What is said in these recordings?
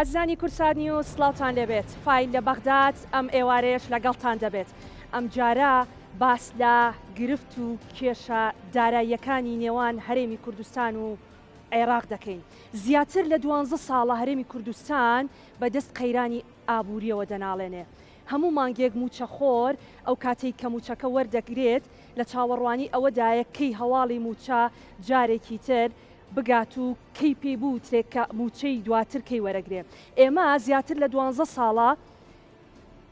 ئازانی کورسانی و سڵاوتان لێبێت فیل لە بەغداد ئەم ئێوارەیەش لەگەڵتان دەبێت ئەم جارە باس لە گرفت و کێشە داراییەکانی نێوان هەرێمی کوردستان و عێراق دەکەین. زیاتر لە 12 ساڵە هەرێمی کوردستان بەدەست قەیرانی ئابووریەوە دەناڵێنێ. هەموو مانگێک موچەخۆر ئەو کاتەی کە موچەکە وەردەگرێت لە چاوەڕوانی ئەوەدایە کەی هەواڵی موچە جارێکی تر بگات و کەی پێی بوو ترێکە موچەی دواتر کەی وەرەگرێ. ئێمە زیاتر لە 12 ساڵە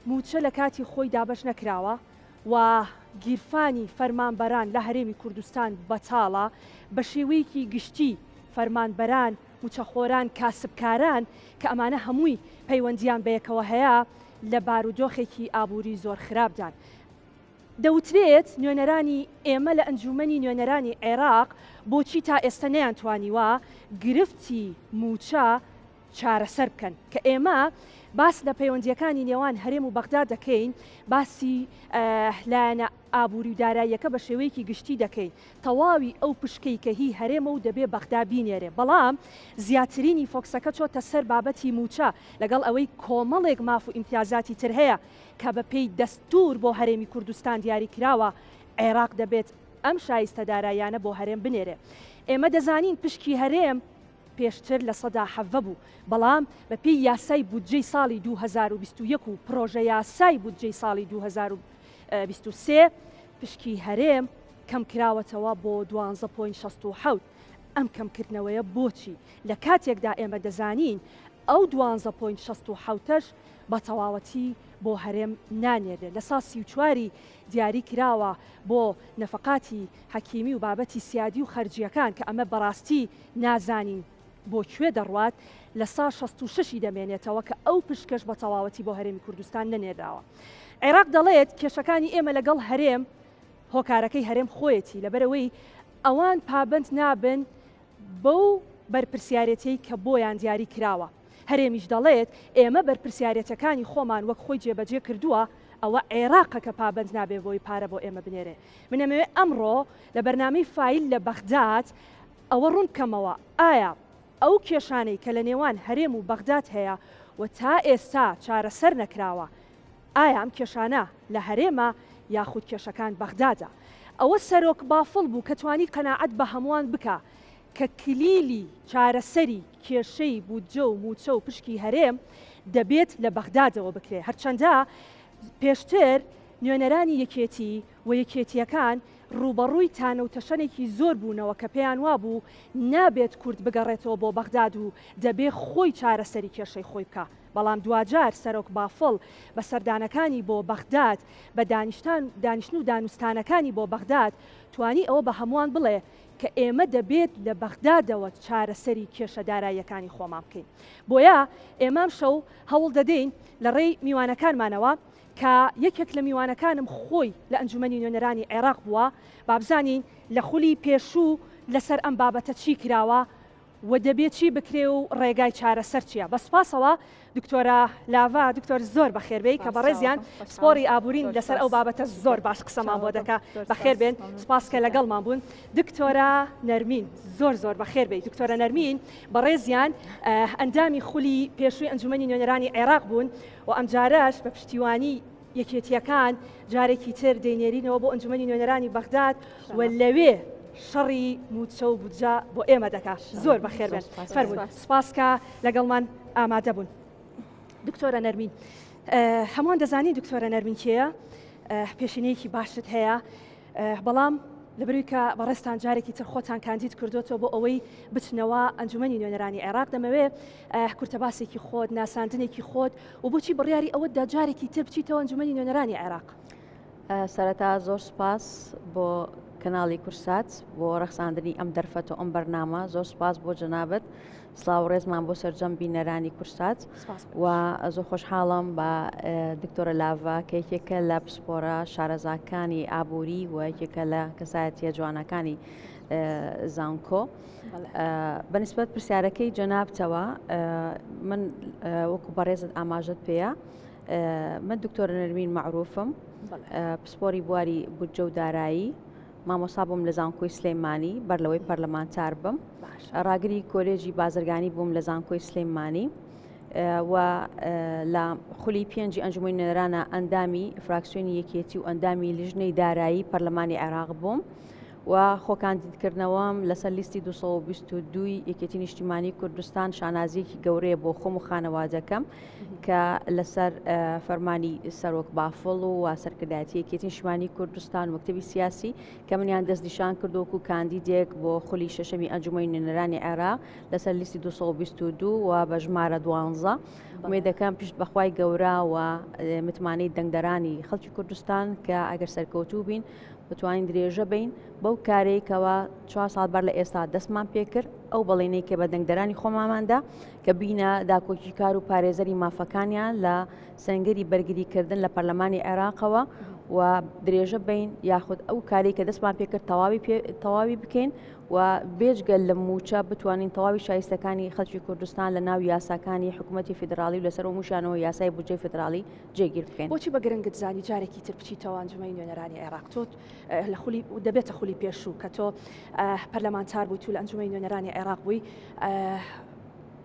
موچە لە کاتی خۆی دابش نەکراوە و گیرفانی فەرمانبەران لە هەرێمی کوردستان بەتاڵە بە شێوەیەکی گشتی فەرمانبەران موچەخۆران کاسبکاران کە ئەمانە هەمووی پەیوەندیان بەیەکەوە هەیە لە بارودۆخێکی ئابووری زۆر خراپدان. دەوترێت نوێنەرانی ئێمە لە ئەنجومەنی نوێنەرانی عێراق بۆچی تا ئێستا نەیانتوانیوە گرفتی موچە چارەسەر بکەن کە ئێمە باس لە پەیوەندیەکانی نێوان هەرێم و بەغداد دەکەین باسی لایەنە ئابووری و داراییەکە بە شێوەیەکی گشتی دەکەین تەواوی ئەو پشکەی کە هی هەرێمە و دەبێ بەغدا بینێرێ بەڵام زیاترینی فۆکسەکە چۆتە سەر بابەتی موچە لەگەڵ ئەوەی کۆمەڵێک ماف و ئیمتیازاتی تر هەیە کە بە پێی دەستور بۆ هەرێمی کوردستان دیاری کراوە عێراق دەبێت ئەم شایستە داراییانە بۆ هەرێم بنێرێ. ئێمە دەزانین پشکی هەرێم پێشتر لە سەدا حەڤە بوو بەڵام بە پێی یاسای بودجەی ساڵی 2021 و پرۆژە یاسای بودجەی ساڵی 2023 پشکی هەرێم کەم کراوەتەوە بۆ 12.67 ئەم کەمکردنەوەیە بۆچی لە کاتێکدا ئێمە دەزانین ئەو 12.67ش بە تەواوەتی بۆ هەرێم نانێرێت لە سا 34 دیاری کراوە بۆ نەفقاتی حەکیمی و بابەتی سیادی و خەرجیەکان کە ئەمە بەڕاستی نازانین بۆ کوێ دەڕوات لە سا 66 دەمێنێتەوە کە ئەو پشکەش بە تەواوەتی بۆ هەرێمی کوردستان نەنێراوە. عێراق دەڵێت کێشەکانی ئێمە لەگەڵ هەرێم هۆکارەکەی هەرێم خۆیەتی لەبەرەوەی ئەوان پابند نابن بەو بەرپرسیارەتەی کە بۆیان دیاری کراوە. هەرێمیش دەڵێت ئێمە بەرپرسیارەتەکانی خۆمان وەک خۆی جێبەجێ کردووە ئەوە عێراقە کە پابند نابێ بۆی پارە بۆ ئێمە بنێرێ. منەمەوێت ئەمڕۆ لە بەرنامەی فیل لە بەغداد ئەوە ڕوون بکەمەوە ئایا ئەو کێشانەی کە لە نێوان هەرێم و بەغداد هەیە و تا ئێستا چارەسەر نەکراوە ئایا ئەم کێشانە لە هەرێمە یاخود کێشەکان بەغدادە. ئەوە سەرۆک بافڵ بوو کە توانی قەناعەت بە هەمووان بکە کە کلیلی چارەسەری کێشەی بودجە و موچە و پشکی هەرێم دەبێت لە بەغدادەوە بکرێ. هەرچەندە پێشتر نوێنەرانی یەکێتی و یەکێتیەکان ڕوبەڕووی تانە و تەشەنێکی زۆر بوونەوە کە پێیان وابوو نابێت کورد بگەڕێتەوە بۆ بەغداد و دەبێ خۆی چارەسەری کێشەی خۆی بکە. بەڵام دوجار سەرۆک بافڵ بە سەردانەکانی بۆ بەغداد بە دانیشتن و دانوستانەکانی بۆ بەغداد توانی ئەوە بە هەمووان بڵێ کە ئێمە دەبێت لە بەغدادەوە چارەسەری کێشە داراییەکانی خۆمان بکەین. بۆیە ئێمەم شەو هەوڵ دەدەین لە ڕێی میوانەکانمانەوە کە یەکێک لە میوانەکانم خۆی لە ئەنجومەنی نوێنەرانی عێراق بووە بابزانین لە خولی پێشوو لەسەر ئەم بابەتە چی کراوە و دەبێت چی بکرێ و ڕێگای چارەسەر چییە. بە سپاسەوە دکتۆرە لاڤا دکتۆر زۆر بەخێربێی کە بەڕێزیان سپۆری ئابوورین لەسەر ئەو بابەتە زۆر باش قسەمان بۆ دەکا بەخێربێن سپاس کە لەگەڵمان بوون. دکتۆرە نەرمین زۆر بەخێربێی دکتۆرە نەرمین بەڕێزیان ئەندامی خولی پێشووی ئەنجومەنی نوێنەرانی عێراق بوون و ئەم جارەش بە پشتیوانی یەکێتیەکان جارێکی تر دەینێرینەوە بۆ ئەنجومەنی نوێنەرانی بەغداد و لەوێ شەڕی موچە و بودجە بۆ ئێمە دەکات. زۆر بەخێربێن فەرموون سپاسکە لەگەڵمان ئامادە بوون. دکتۆرە نەرمین هەمووان دەزانین دکتۆرە نەرمین کێیە پێشینەیەکی باشت هەیە بەڵام لەبەروی کە بەڕێستان جارێکی تر خۆتان کاندید کردوتەوە بۆ ئەوەی بچنەوە ئەنجومەنی نوێنەرانی عێراق دەمەوێت کورتەباسێکی خۆت ناساندنێکی خۆت و بۆچی بڕیاری ئەوەتدا جارێکی تر بچیتەوە ئەنجومەنی نوێنەرانی عێراق. سەرەتا زۆر سپاس بۆ کەناڵی کورسات بۆ ڕەخساندنی ئەم دەرفەت و ئەم بەرنامە زۆر سپاس بۆ جەنابەت سڵاو ڕێزمان بۆ سەرجەم بینەرانی کورسات و زۆر خۆشحاڵم بە دکتۆرە لاڤا کە یەکێکە لە پسپۆرە شارەزاکانی ئابووری و یەکێکە لە کەسایەتیە جوانەکانی زانکۆ. بەنسبەت پرسیارەکەی جەنابتەوە من وەکو بەڕێزت ئاماژەت پێیە من دکتۆرە نەرمین معروفم پسپۆری بواری بودجە و دارایی مامۆستا بووم لە زانکۆی سلێمانی بەر لەوەی پەرلەمانتار بم ڕاگری کۆلێژی بازرگانی بووم لە زانکۆی سلێمانی و لە خولی پێنجی ئەنجومەی نوێنەرانە ئەندامی فراکسیۆنی یەکێتی و ئەندامی لیژنەی دارایی پەرلەمانی عێراق بووم و خۆکاندیدکردنەوەم لەسەر لیستی 222 یەکێتی نیشتیمانی کوردستان شانازیەکی گەورەیە بۆ خۆم و خانەوادەکەم کە لەسەر فەرمانی سەرۆک بافڵ و سەرکردایەتی یەکێتی نیشتیمانی کوردستان و مەکتەبی سیاسی کە منیان دەستنیشان کردووەکو کاندیدێک بۆ خولی شەشەمی ئەنجومەی نوێنەرانی عێراق لەسەر لیستی 222 و بە ژمارە 12 ومێدەکەم پشت بەخوای گەورە و متمانەی دەنگدەرانی خەڵکی کوردستان کە ئەگەر سەرکەوتوو بین بتوانین درێژە بین بەو کارێکەوە 4 ساڵ بەر لە ئێستا دەستمان پێکرد ئەو بەڵێنەی کە بە دەنگدەرانی خۆماماندا کە بینە داکۆکی کار و پارێزەری مافەکانیان لە سەنگەری بەرگریکردن لە پەرلەمانی عێراقەوە و درێژە بین یاخود ئەو کارێک کە دەستمان پێکرد تەواوی بکەین و بێجگەل لە موچە بتوانین تەواوی شایستەکانی خەڵکی کوردستان لە ناو یاساکانی حکوومەتی فیدرالی و لەسەر موشانەوە یاسای بودجەی فیدرالی جێگیر بکەین. بۆچی بە گرنگت زانی جارێکی تر بچیتەوە ئەنجومەی نوێنەرانی عێراق تۆ لە خولی دەبێتە خولی پێشوو کە تۆ پەرلەمانتار بووی تو لە ئەنجومەی نوێنەرانی عێراق بووی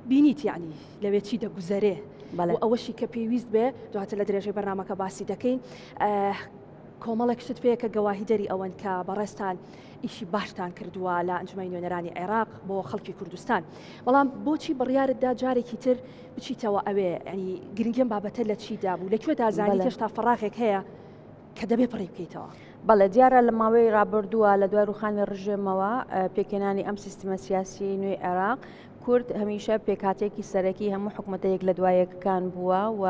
بینیت یعنی لەوێ چی دەگوزەرێ و ئەوەشی کە پێویست بێ دواتر لە درێژەی بەرنامەکە باسی دەکەین کۆمەڵێک شت پێیە کە گەواهی دەری ئەوەن کە بەڕێستان ئیشی باشتان کردووە لە ئەنجومەی نوێنەرانی عێراق بۆ خەڵکی کوردستان بەڵام بۆچی بڕیارتدا جارێکی تر بچیتەوە ئەوێ ینی گرنگیان بابەتە لە چیدا بوو لەکوێ دازانی هێشتا فەراغێک هەیە کە دەبێ پڕی بکەیتەوە؟ بەڵێ دیارە لە ماوەی ڕابردووە لە دوای ڕوخانی ڕژێمەوە پێکێنانی ئەم سیستمە سیاسی نوێی عێراق کورد هەمیشە پێکاتێکی سەرەکی هەموو حکوومەتەیەک لە دوایەکەکان بووە و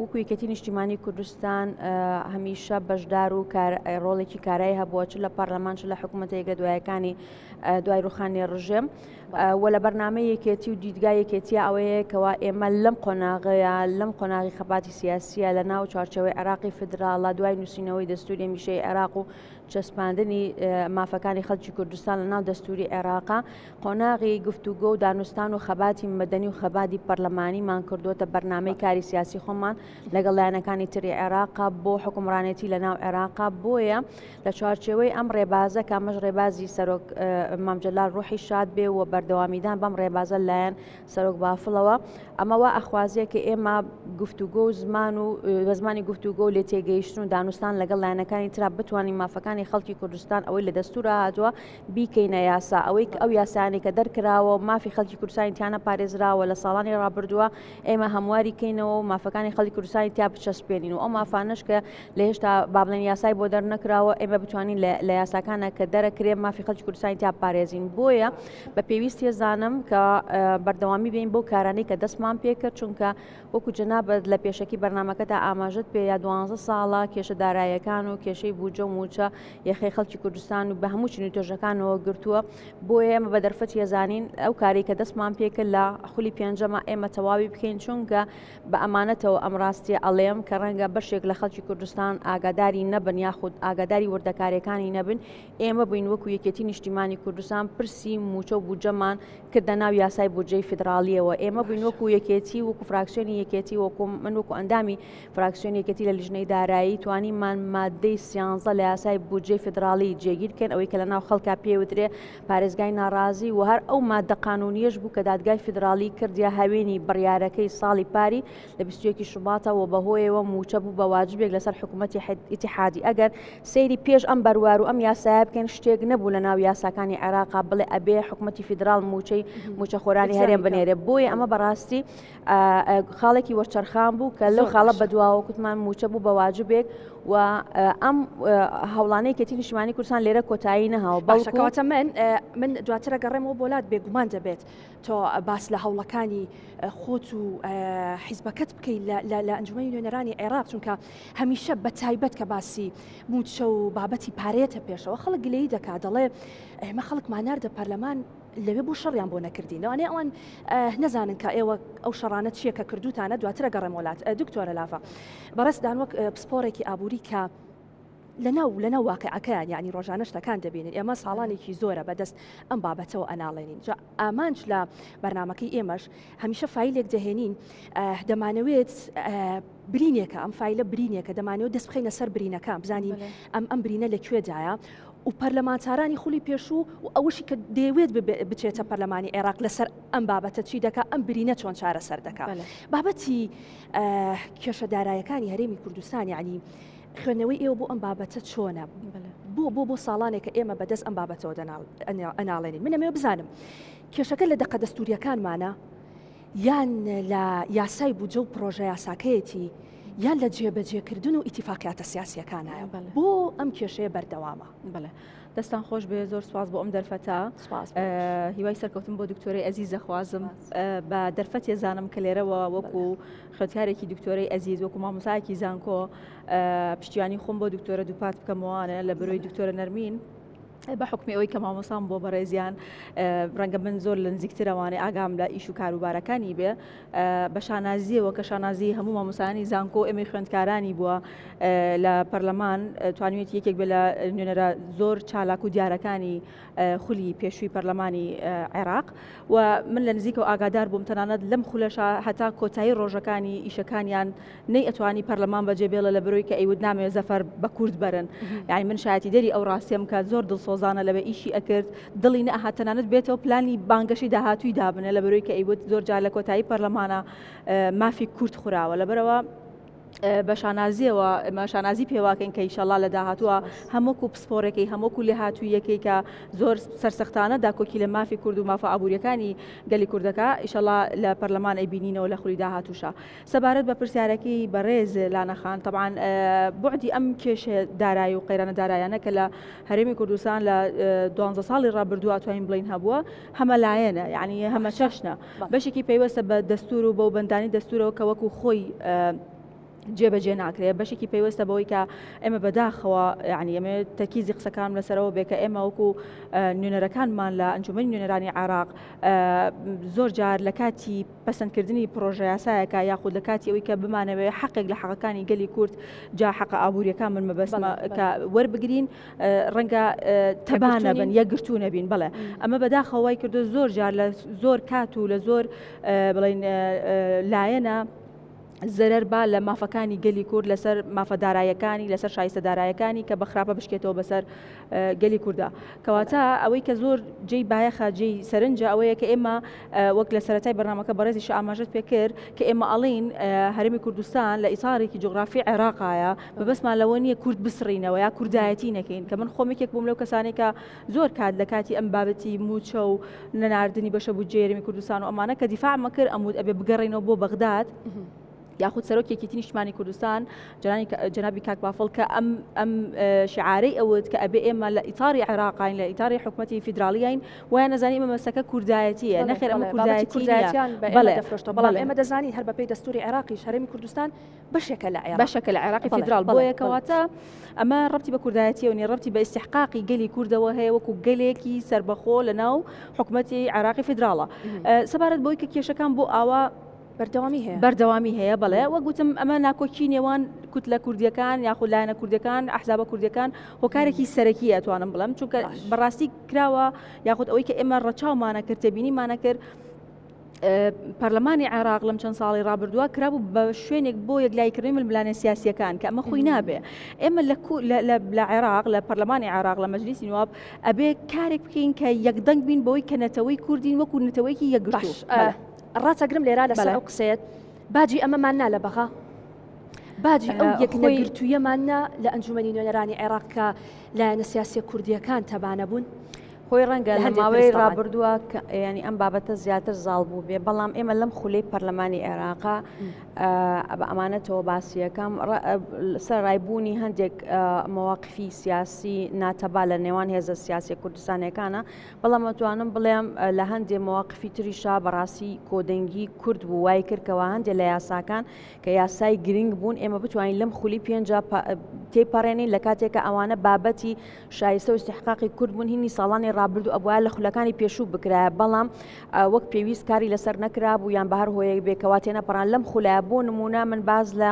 وەکو یەکێتی نیشتیمانی کوردستان هەمیشە بەشدار و ڕۆڵێکی کارایی هەبووە چ لە پەرلەمان چ لە حکوومەتەیەک لە دوایەکانی دوای ڕوخانی ڕژێم و لە بەرنامەی یەکێتی و دیدگای یەکێتیە ئەوەیە کەوا ئێمە لەم قۆناغی خەباتی سیاسیە لە ناو چارچەوەی عێراقی فدراڵە دوای نووسینەوەی دەستوری میشەی عێراق و چەسپاندنی مافەکانی خەڵکی کوردستان لە ناو دەستوری عێراقا قۆناغی گفتوگۆ و دانوستان و خەباتی مەدەنی و خەباتی پەرلەمانیمان کردوتە بەرنامەی کاری سیاسی خۆمان لەگەڵ لایەنەکانی تری عێراقا بۆ حکومڕانێتی لە ناو عێراقا بۆیە لە چوارچێوەی ئەم ڕێبازە کامەش ڕێبازی سەرۆک مام جەلال ڕوحی شاد بێ و بەردەوامیدان بەم ڕێبازە لایەن سەرۆک بافڵەوە ئەمەوە ئەخوازیە کە ئێمە گفتوگۆ و زمان و بە زمانی گفتوگۆ و لێ تێگەیشتن و دانوستان لەگەڵ لایەنەکانی ترا بتوانین مافەکانی خەڵکی کوردستان ئەوەی لە دەستورە هاتووە بیکەینە یاسا ئەوەی ئەو یاسانی کە دەرکراوە و مافی خەڵکی کوردستانی تیانە پارێزراوە لە ساڵانی ڕابردووە ئێمە هەمواری کەینەوە و مافەکانی خەڵکی کوردستانی تیا بچەسپێنین و ئەو مافانش کە لە هێشتا بابلێن یاسای بۆ دەرنەکراوە ئێمە بتوانین لە یاساکانە کە دەرەکرێ مافی خەڵکی کوردستانی تا پارێزین بۆیە بە پێویستی زانم کە بەردەوامی بین بۆ کارانەی کە دەستمان پێکرد چونکە وەکو جەنابەت لە پێشەکی بەرنامەکەدا ئاماژت پێ یا 12 ساڵە کێشە داراییەکان و کێشەی بودجە و موچە یەخەی خەڵکی کوردستان و بە هەموو چنی توێژەکانەوە گرتووە بۆیە ئێمە بە دەرفەتی ئەزانین ئەو کاری کە دەستمان پێکرد لە خولی پێنجەمە ئێمە تەواوی بکەین چونکە بە ئەمانەتەوە ئەم ڕاستی ئەڵێم کە ڕەنگە بەشێک لە خەڵکی کوردستان ئاگاداری نەبن یاخود ئاگاداری وردەکاریەکانی نەبن ئێمە بووین وەکو یەکێتی نیشتیمانی کوردستان پرسی موچە و بودجەمان کردە ناو یاسای بودجەی فیدرالیەوە ئێمە بووین وەکو یەکێتی وەکو فراکسیۆنی یەکێتی وەکو من وەکو ئەندامی فراکسیۆنی یەکێتی لە لیژنەی دارایی توانیمان مادەی 13 لە یاسای بودجەی فیدرالی جێگیرکەن ئەوەی کە لە ناو خەڵکا پێوترێ پارێزگای ناڕازی و هەر ئەو مادە قانونیەش بوو کە دادگای فیدرالی کردیا هاوێنی بڕیارەکەی ساڵی پاری لە 21 شوباتەوە بەهۆیەوە موچە بوو بە واجبێک لەسەر حکوومەتی ئیتیحادی ئەگەر سەیری پێش ئەم بەروار و ئەم یاسایە بکەن شتێک نەبوو لە ناو یاساکانی عێراقا بڵێ ئەبێ حکوومەتی فیدرال موچە خۆرانی هەرێم بنێرێ بۆیە ئەمە بەڕاستی خاڵێکی وەرچەرخان بوو کە لەو خاڵە بەدواوە کوتمان موچە بوو بە واجبێک و ئەم هەوڵانەی کەتی نیشتیمانی کوردستان لێرە کۆتایی نەهاوە باشەکەواتە من دواترە گەڕێمەوە بۆلات بێگومان دەبێت تۆ باس لە هەوڵەکانی خۆت و حیزبەکەت بکەیت لە ئەنجومەی نوێنەرانی عێراق چونکە هەمیشە بە تایبەت کە باسی موچە و بابەتی پارێتە پێشەوە خەڵک گلەیی دەکات دەڵێ ئێمە خەڵکمان ناردە پەرلەمان لەوێ بۆ شەڕیان بۆ نەکردینەوە ئەنێ ئەوان نەزانن کە ئێوە ئەو شەڕانە چیە کە کردوتانە دواترە گەڕێم وڵات دکتۆرە لافە بەڕێستدان وەک پسپۆڕێکی ئابووری کە لەناو واقعەکەیان یعنی ڕۆژانە شتەکان دەبینن ئێمە ساڵانێکی زۆرە بەدەست ئەم بابەتەوە ئەناڵێنین ئامانج لە بەرنمەکەی ئێمەش هەمیشە فایلێک دەهێنین دەمانەوێت برینێکە ئەم فایلە برینێکە دەمانەوێت دەست بخەینە سەر برینەکە بزانین ئەم برینە لەکوێدایە و پەرلەمانتارانی خولی پێشوو و ئەوشی کە دەیەوێت بچێتە پەرلەمانی عێراق لەسەر ئەم بابەتە چی دەکا ئەم برینە چۆن چارەسەر دەکا بابەتی کێشە دارایەکانی هەرێمی کوردستان یعنی خوێندنەوەی ئێوە بۆ ئەم بابەتە چۆنە بۆ ساڵانێکە ئێمە بەدەست ئەم بابەتەوە ئەناڵێنین منەمەوە بزانم کێشەکە لە دەقە دەستوریەکانمانە یان لە یاسای بودجە و پرۆژە یاساکەیەتی یان لە جێبەجێکردن و ئیتیفاقیاتە سیاسیەکانایە بۆ ئەم کێشەیە بەردەوامە بڵێ دەستان خۆش بێ زۆر سواز بۆ ئەم دەرفەتە هیوای سەرکەوتن بۆ دکتۆرەی ئەزیز دەخوازم بە دەرفەت ێزانم کە لێرەوە وەکو خوێندکارێکی دکتۆرەی ئەزیز وەکو مامۆسایەکی زانکۆ پشتیوانی خۆم بۆ دکتۆرە دووپات بکەمەوانە لە بەرۆی دکتۆرە نەرمین بە حکمی ئەوەی کە مامۆسام بۆ بەڕێزیان ڕەنگە من زۆر لە نزیکترەوانێ ئاگام لە ئیش و کاروبارەکانی بێ بە شانازیەوە کە شانازی هەموو مامۆسایانی زانکۆ ئێمەی خوێندکارانی بووە لە پەرلەمان توانوێت یەکێک بێ لە نوێنەرە زۆر چالاک و دیارەکانی خولی پێشووی پەرلەمانی عێراق و من لە نزیکەوە ئاگادار بووم تەنانەت لەم خولەشە هەتا کۆتایی ڕۆژەکانی ئیشەکانیان نەی ئەتوانی پەرلەمان بەجێبێڵە لە بەرۆی کە ئەیود نامەوێت زەفەر بە کورد بەرن یعنی من شایەتی دەری ئەو ڕاستیم کە زۆر دڵسۆزانە لەبێ ئیشی ئەکرد دڵی نەها تەنانەت بێتەوە پلانی بانگەشی داهاتووی دابنێ لە بەرۆی کە ئەیود زۆر جار لە کۆتایی پەرلەمانە مافی کورد خوراوە لەبەرەوە بە شانازیەوە شانازی پێواکەین کە ئینشەڵا لە داهاتووە هەمووکو پسپۆرەکەی هەمووکو لێهاتوویەکەی کە زۆر سەرسەختانە داکۆکی لە مافی کورد و مافە ئابوووریەکانی گەلی کوردەکە ئینشەڵا لە پەرلەمان ئەیبینینەوە لە خولی داهاتووشە سەبارەت بە پرسیارەکەی بەڕێز لانەخان طبعاً بوعدی ئەم کێشە دارایی و قەیرانە دارایانە کە لە هەرێمی کوردستان لە 12 ساڵی ڕابردوو ئەتوانین بڵین هەبووە هەمە لایەنە یعنی هەمە چەشنە بەشێکی پێوەستە بە دەستور و بە بەندانی دەستورەوە کە وەکو خۆی جێبەجێ ناکرێت بەشێکی پێوەستە بەوەی کە ئێمە بەداخەوە یعنی ئەمە تەرکیزی قسەکان لەسەرەوە بێ کە ئێمە وەکو نوێنەرەکانمان لە ئەنجومەنی نوێنەرانی عێراق زۆر جار لە کاتی پەسەندکردنی پرۆژە یاسایەکە یاخود لە کاتی ئەوەی کە بمانەوێت حەقێک لە حەقەکانی گەلی کورد جا حەقە ئابوووریەکان من مەبەستمە کە وەربگرین ڕەنگە تەبانە بن یەکگرتوو نەبین بڵێ ئەمە بەداخەوەی کردو زۆر جار لە زۆر کات و لە زۆر بڵین لایەنە زەرەر با لە مافەکانی گەلی کورد لەسەر مافە دارایەکانی لەسەر شایستە دارایەکانی کە بەخراپە بشکێتەوە بەسەر گەلی کووردا کەواتە ئەوەی کە زۆر جێی بایەخە جێی سەرنجە ئەوەیە کە ئێمە وەک لە سەرەتای بەرنامەکە بەڕێزیش ئاماژەت پێکرد کە ئێمە ئەڵین هەرێمی کوردستان لە ئیسارێکی جغرافی عێراقایە بەبەسمان لەوە نییە کورد بسڕینەوە یا کوردایەتی نەکەین کە من خۆمێکێک بووم لەو کەسانێک کە زۆر کات لە کاتی ئەم بابەتی موچە و نەناردنی بەشە بوو هەرێمی کوردستان و ئەمانە کە دیفاعمە کرد ئەمود ئەبێ بگەڕێنەوە بۆ بەغداد یاخود سەرۆکێکی نیشتمانی کوردستان جنابی کاک بافڵ کە ئەم شعارەی ئەوت کە ئەبێ ئێمە لە ئیتاری عێراقین لە ئیتاری حکومەتی فیدراڵیین وایە نەزانانی ئمە مەسەکە کوردایەتیە نەخێر ئەمە کوردایەتیان دەفرۆشتەوە بەڵام ئێمە دەزانین هەر بەپێی دەستوری عێراقی هەرێمی کوردستان بەشێکە لە عێراق بەشێکە لە عێراقی فیدراڵ بۆیە کەواتە ئەمە ڕەبتی بە کوردایەتیە و ڕەبتی بە ئیستحقاقی گەلی کوردەوە هەیە وەکو گەلێکی سربەخۆ لە ناو حکومەتی عێراقی فیدراڵە سەبارەت بۆی کە کێشەکان بۆ ئاوا بەردەوامی هەیە بەڵێ وەگوتم ئەمە ناکۆکی نێوان کوت لە کوردیەکان یاخود لایەنە کوردەکان ئەحزابە کوردەکان هۆکارێکی سەرەکی ئەتوانم بڵم چونکە بەڕاستی کراوە یاخود ئەوەی کە ئێمە ڕەچاومانە کرد تێبینیمانە کرد پەرلەمانی عێراق لەم چەند ساڵی ڕابردووە کرابوو بە شوێنێک بۆ یەکلایکردنی ململانە سیاسیەکان کە ئەمە خۆی نابێ ئێمە لە عێراق لە پەرلەمانی عێراق لە مەجلیسی نواب ئەبێ کارێک بکەین کە یەکدەنگ بین بەوەی کە نەتەوەی کوردین وەکو نەتەوەیکی یەکگرتوو ڕاتەگرم لێرا لەسەر ئەو قسەیەت باجی ئەمەماننا لە بەغا باجی ئەو یەکنەگرتوویەماننا لە ئەنجومەنی نوێنەرانی عێراق کە لایەنە سیاسی کوردیەکان تەبانە بوون خۆی ڕەنگە لە ماوەی ڕابردووە ینی ئەم بابەتە زیاتر زاڵ بوو بێ بەڵام ئێمە لەم خولەی پەرلەمانی عێراقا بە ئەمانەتەوە باسیەکەم سەر ڕایبوونی هەندێک مەواقفی سیاسی ناتەبا لە نێوان هێزە سیاسی کوردستانیەکانە بەڵام ئەتوانم بڵێم لە هەندێک مەواقفی تریشا بەڕاستی کۆدەنگی کورد بوو وای کردکەوە هەندێک لە یاساکان کە یاسای گرنگ بوون ئێمە بتوانین لەم خولی پێنجا تێپەڕێنین لە کاتێکە ئەوانە بابەتی شایستە و استحقاقی کورد بوون هینی ساڵانی ڕابردوو ئەبووە لە خولەکانی پێشوو بکرایە بەڵام وەک پێویست کاری لەسەر نەکرابوو یان بە هەر هۆیەک بێکەوە تێنەپەڕان لەم خولایە بۆ نمونە من باز لە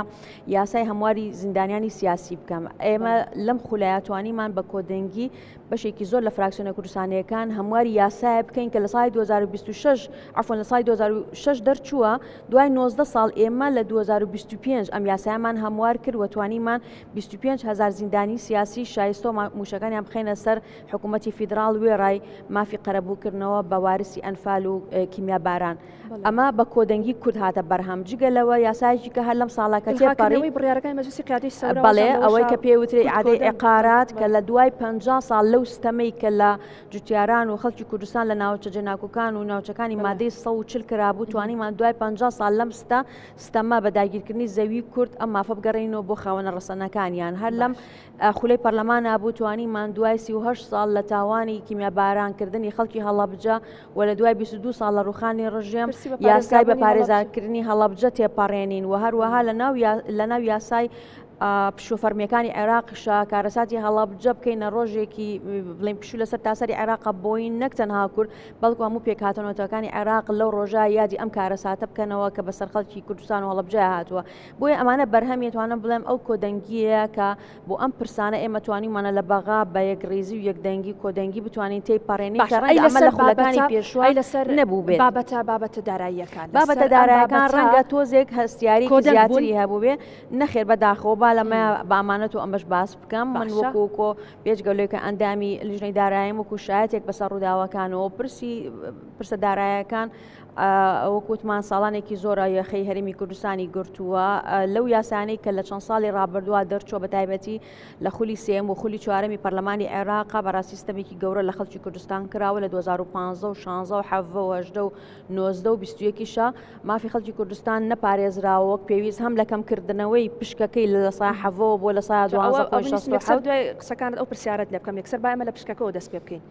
یاسای هەمواری زیندانیانی سیاسی بکەم ئێمە لەم خولایە توانیمان بە کۆدەنگی بەشێکی زۆر لە فراکسیۆنە کوردستانیەکان هەمواری یاسایە بکەین کە لە ساڵی 2026 عفوان لە ساڵی 2006 دەرچووە دوای 19 ساڵ ئێمە لە 2025 ئەم یاسایەمان هەموار کرد و توانیمان 25 5,000 زیندانی سیاسی شایستۆ موشەکانیان بخێنە سەر حکوومەتی فیدراڵ وێڕای مافی قەرەبووکردنەوە بە وارسی ئەنفال و کیمیاباران ئەمە بە کۆدەنگی کورد هاتە بەرهەم جگەلەوە یاسایکی کە هەر لەم ساڵاکە تێپەڕی بڕیارەکانی مەجلیسی قیادەی سەورە بەڵێ ئەوەی کە پێوتری عادەی عقارات کە لە دوای 50 ساڵ لەو ستەمەی کە لە جوتیاران و خەڵکی کوردستان لە ناوچە جێناکۆکان و ناوچەکانی مادەی 140 کرابوو توانیمان دوای 50 ساڵ لەم ستەمە بە داگیرکردنی زەوی کورد ئەم مافە بگەڕێنەوە بۆ خاوەنە ڕەسەنەکانیان هەر لەم خولەی پەرلەمان نبوو توانیمان دوای 38 ساڵ لە تاوانی کیمیابارانکردنی خەڵکی هەڵەبجە و لە دوای 22 ساڵ لە ڕوخانی ڕژێم یاسای بە پارێزارکردنی هەڵەبجە تێپەڕێنین و هەروەها لە ناو یاسای پشوفەرمیەکانی عێراقیشە کارەساتی هەڵەبجە بکەینە ڕۆژێکی بڵێن پشوو لەسەر تاسەری عێراق بۆی نەک تەنها کورد بەڵکو هەموو پێکهاتنەوەتەکانی عێراق لەو ڕۆژە یادی ئەم کارەساتە بکەنەوە کە بەسەر خەڵکی کوردستان و هەڵەبجە هاتووە بۆیە ئەمانە بەرهەمی توانم بڵێم ئەو کۆدەنگیە کە بۆ ئەم پرسانە ئێمە توانیمانە لە بەغا بە یەکڕێزی و یەکدەنگی کۆدەنگی بتوانین تێی پەڕێنی ئەمە لە خولەکانی پێشوە لەسەر نەبوو بێت بابەتە داراییەکان بابەتە دارایەکان ڕەنگە تۆزێک هەستیاری زیاتری هەبوو بێ نەخێر بەداخەوە با لەمە بامانەت و ئەمەش باس بکەم من وەکوکۆ پێچگەلوێکە ئەندامی لیژنەی داراییم وەکو شایەتێک بەسەر ڕووداوەکانەوە پرسە دارایەکان وەکوتمان ساڵانێکی زۆرە یەخەی هەرێمی کوردستانی گرتووە لەو یاسانەی کە لە چەند ساڵی ڕابردووە دەرچۆ بە تایبەتی لە خولی سێم و خولی چوارەمی پەرلەمانی عێراق بەڕاستی سیستەمێکی گەورە لە خەڵکی کوردستان کراوە لە 2015 و 16 و 17 و 18 و 19 و 21 مافی خەڵکی کوردستان نەپارێزراوە وەک پێویست هەم لە کەمکردنەوەی پشکەکەی لە سای 17 بۆ لە سای 12 دوای قسەکانت ئەو پرسیارەت لێ بکەم یەکسەر با ئێمە لە پشکەکەەوە دەست پێ بکەین